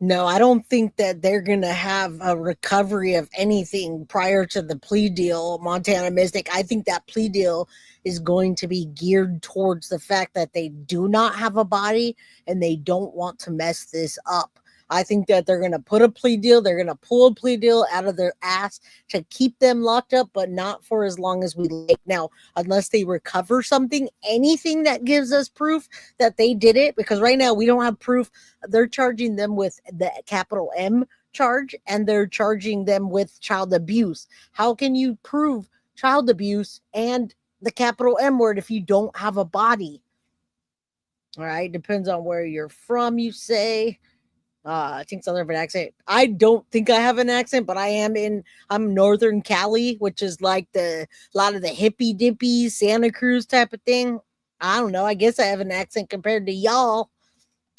No, I don't think that they're going to have a recovery of anything prior to the plea deal, Montana Mystic. I think that plea deal is going to be geared towards the fact that they do not have a body and they don't want to mess this up. I think that they're going to put a plea deal. They're going to pull a plea deal out of their ass to keep them locked up, but not for as long as we like. Now, unless they recover something, anything that gives us proof that they did it, because right now we don't have proof. They're charging them with the capital M charge, and they're charging them with child abuse. How can you prove child abuse and the capital M word if you don't have a body? All right. Depends on where you're from, you say. I think Southern an accent. I don't think I have an accent, but I'm Northern Cali, which is like a lot of the hippy dippy Santa Cruz type of thing. I don't know. I guess I have an accent compared to y'all.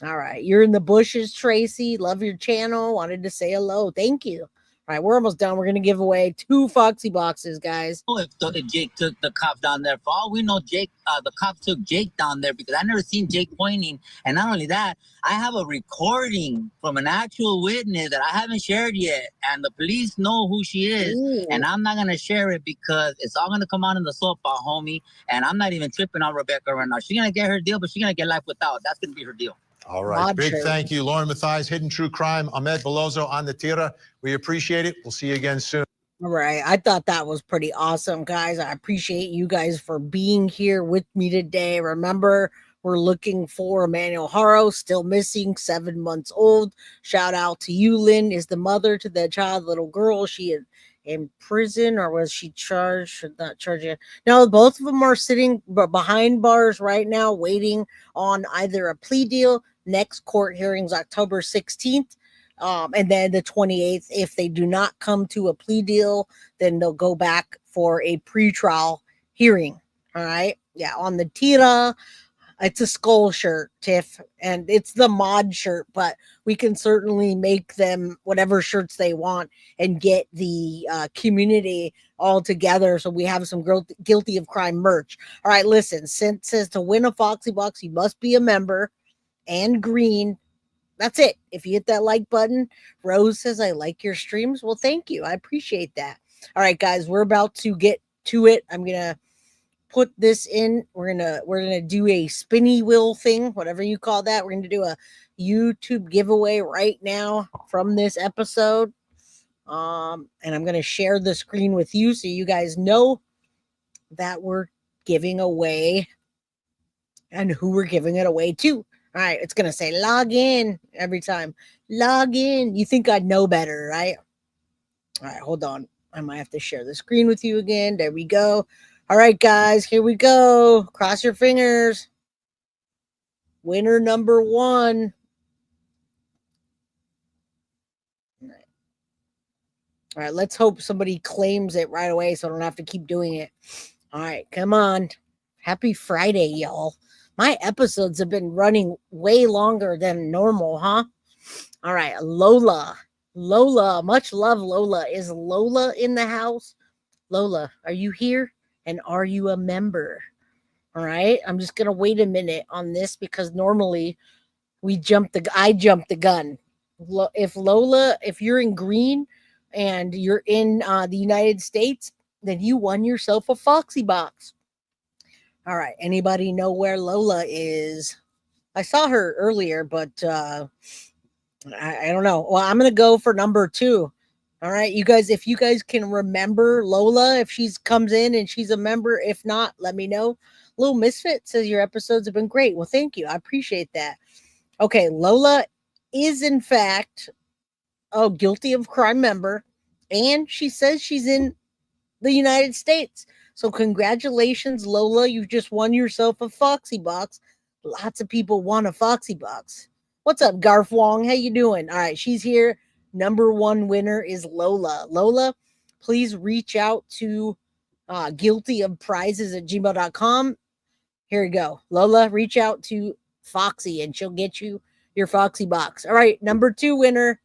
All right. You're in the bushes, Tracy. Love your channel. Wanted to say hello. Thank you. All right, we're almost done. We're going to give away 2 Foxy boxes, guys. If Jake took the cops down there, for all we know, the cops took Jake down there because I never seen Jake pointing. And not only that, I have a recording from an actual witness that I haven't shared yet. And the police know who she is. Ooh. And I'm not going to share it because it's all going to come out in the soap, homie. And I'm not even tripping on Rebecca right now. She's going to get her deal, but she's going to get life without. That's going to be her deal. All right. Big thank you, Lauren Mathias, Hidden True Crime, Ahmed Bellozo on the Tira. We appreciate it. We'll see you again soon. All right. I thought that was pretty awesome, guys. I appreciate you guys for being here with me today. Remember, we're looking for Emmanuel Haro, still missing, 7 months old. Shout out to you, Lynn, is the mother to the child, little girl. She is in prison, or was she charged? Should not charge yet. No, both of them are sitting behind bars right now, waiting on either a plea deal. Next court hearings October 16th. And then the 28th, if they do not come to a plea deal, then they'll go back for a pretrial hearing. All right. Yeah. On the tira, it's a skull shirt, Tiff, and it's the mod shirt, but we can certainly make them whatever shirts they want and get the community all together. So we have some guilty of crime merch. All right. Listen, Sint says to win a Foxy Box, you must be a member and green. That's it. If you hit that like button, Rose says, I like your streams. Well, thank you. I appreciate that. All right, guys, we're about to get to it. I'm going to put this in. We're going to do a spinny wheel thing, whatever you call that. We're going to do a YouTube giveaway right now from this episode. And I'm going to share the screen with you so you guys know that we're giving away and who we're giving it away to. All right, it's going to say log in every time. Log in. You think I'd know better, right? All right, hold on. I might have to share the screen with you again. There we go. All right, guys, here we go. Cross your fingers. Winner number 1. All right, let's hope somebody claims it right away so I don't have to keep doing it. All right, come on. Happy Friday, y'all. My episodes have been running way longer than normal, huh? All right, Lola. Lola, much love, Lola. Is Lola in the house? Lola, are you here? And are you a member? All right, I'm just going to wait a minute on this because normally I jump the gun. If Lola, if you're in green and you're in the United States, then you won yourself a Foxy Box. All right. Anybody know where Lola is? I saw her earlier, but I don't know. Well, I'm going to go for number 2. All right. You guys, if you guys can remember Lola, if she comes in and she's a member, if not, let me know. Little Misfit says your episodes have been great. Well, thank you. I appreciate that. Okay. Lola is in fact a guilty of crime member, and she says she's in the United States. So congratulations, Lola. You just won yourself a Foxy Box. Lots of people want a Foxy Box. What's up, Garf Wong? How you doing? All right, she's here. Number 1 winner is Lola. Lola, please reach out to guiltyofprizes@gmail.com. Here we go. Lola, reach out to Foxy and she'll get you your Foxy Box. All right, number 2 winner.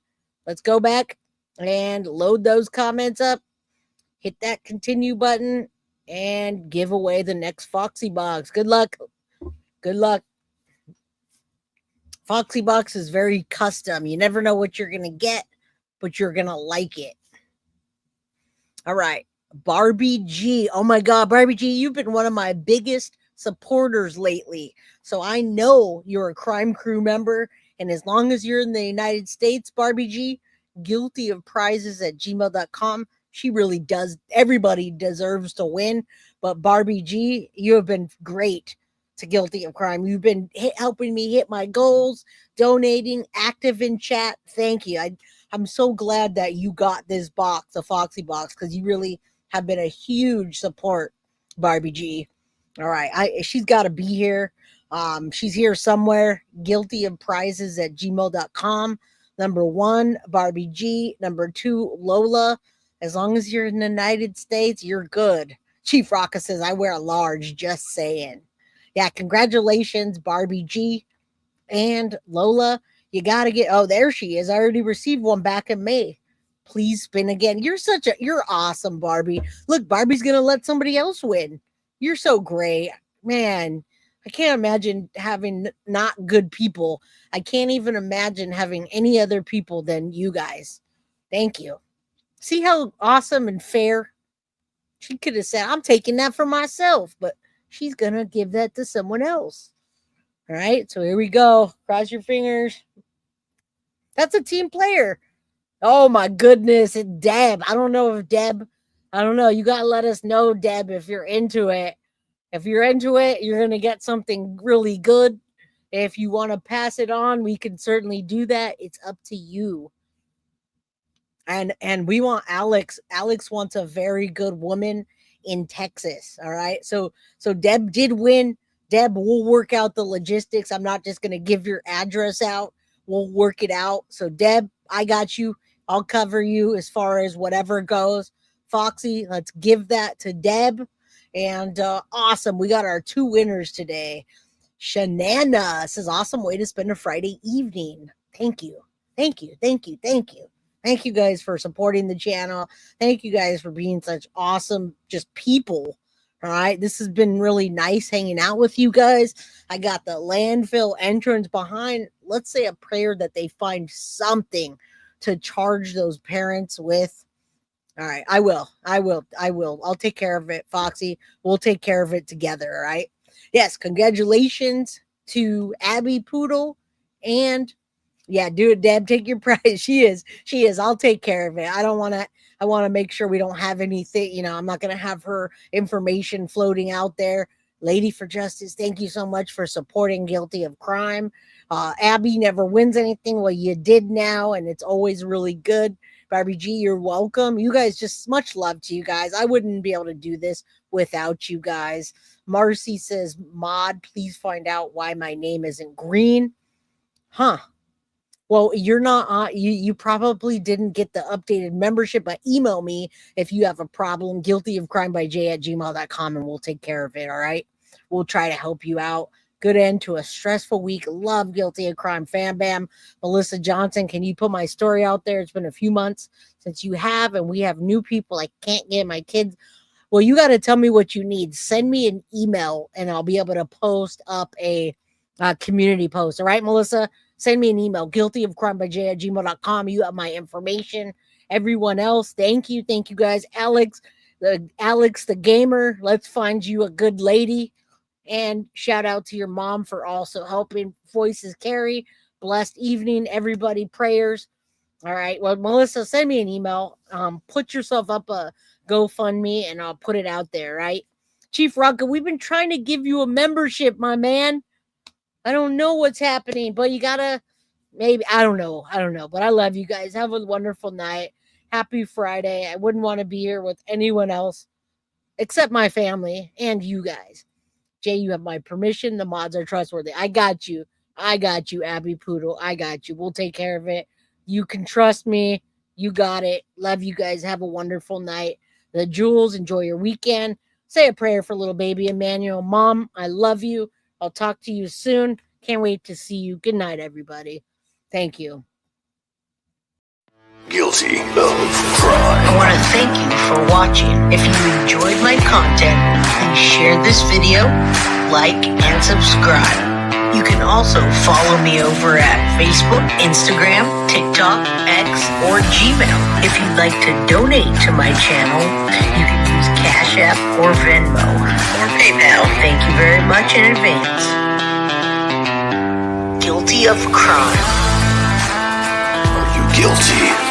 Let's go back and load those comments up. Hit that continue button and give away the next Foxy Box. Good luck. Good luck. Foxy Box is very custom. You never know what you're going to get, but you're going to like it. All right. Barbie G. Oh my God, Barbie G, you've been one of my biggest supporters lately. So I know you're a Crime Crew member. And as long as you're in the United States, Barbie G, guiltyofprizes@gmail.com. She really does. Everybody deserves to win. But Barbie G, you have been great to Guilty of Crime. You've been helping me hit my goals, donating, active in chat. Thank you. I'm so glad that you got this box, the Foxy Box, because you really have been a huge support, Barbie G. All right. She's got to be here. She's here somewhere. Guiltyofprizes@gmail.com. Number 1, Barbie G. Number 2, Lola. As long as you're in the United States, you're good. Chief Rocka says, I wear a large, just saying. Yeah, congratulations, Barbie G. And Lola, you got to get, oh, there she is. I already received one back in May. Please spin again. You're awesome, Barbie. Look, Barbie's going to let somebody else win. You're so great. Man, I can't imagine having not good people. I can't even imagine having any other people than you guys. Thank you. See how awesome and fair? She could have said, I'm taking that for myself, but she's going to give that to someone else. All right, so here we go. Cross your fingers. That's a team player. Oh my goodness, Deb. I don't know if Deb, I don't know. You got to let us know, Deb, if you're into it. If you're into it, you're going to get something really good. If you want to pass it on, we can certainly do that. It's up to you. And we want Alex. Alex wants a very good woman in Texas. All right. So Deb did win. Deb, we'll work out the logistics. I'm not just going to give your address out. We'll work it out. So Deb, I got you. I'll cover you as far as whatever goes. Foxy, let's give that to Deb. And awesome. We got our 2 winners today. Shanana says, awesome way to spend a Friday evening. Thank you. Thank you. Thank you. Thank you. Thank you guys for supporting the channel. Thank you guys for being such awesome just people. All right. This has been really nice hanging out with you guys. I got the landfill entrance behind. Let's say a prayer that they find something to charge those parents with. All right. I will. I'll take care of it, Foxy. We'll take care of it together. All right. Yes. Congratulations to Abby Poodle. And yeah, do it, Deb. Take your prize. She is. I'll take care of it. I want to make sure we don't have anything, I'm not going to have her information floating out there. Lady for Justice, thank you so much for supporting Guilty of Crime. Abby never wins anything. Well, you did now, and it's always really good. Barbie G, you're welcome. You guys, just much love to you guys. I wouldn't be able to do this without you guys. Marcy says, Mod, please find out why my name isn't green. Huh. Well, you're not, you probably didn't get the updated membership, but email me if you have a problem, guiltyofcrimebyj@gmail.com, and we'll take care of it. All right. We'll try to help you out. Good end to a stressful week. Love Guilty of Crime Fam Bam. Melissa Johnson, can you put my story out there? It's been a few months since you have, and we have new people. I can't get my kids. Well, you got to tell me what you need. Send me an email, and I'll be able to post up a community post. All right, Melissa? Send me an email, guiltyofcrimebyj@gmail.com. You have my information. Everyone else, thank you. Thank you, guys. Alex the gamer, let's find you a good lady. And shout out to your mom for also helping Voices Carry. Blessed evening, everybody. Prayers. All right. Well, Melissa, send me an email. Put yourself up a GoFundMe, and I'll put it out there, right? Chief Rocka, we've been trying to give you a membership, my man. I don't know what's happening, but you gotta, maybe, I don't know, but I love you guys. Have a wonderful night. Happy Friday. I wouldn't want to be here with anyone else except my family and you guys. Jay, you have my permission. The mods are trustworthy. I got you, Abby Poodle. I got you. We'll take care of it. You can trust me. You got it. Love you guys. Have a wonderful night. The Jewels, enjoy your weekend. Say a prayer for little baby Emmanuel. Mom, I love you. I'll talk to you soon. Can't wait to see you. Good night, everybody. Thank you. Guilty of Crime. I want to thank you for watching. If you enjoyed my content, please share this video, like, and subscribe. You can also follow me over at Facebook, Instagram, TikTok, X, or Gmail. If you'd like to donate to my channel, you can use Cash App or Venmo or PayPal. Thank you very much in advance. Guilty of Crime. Are you guilty?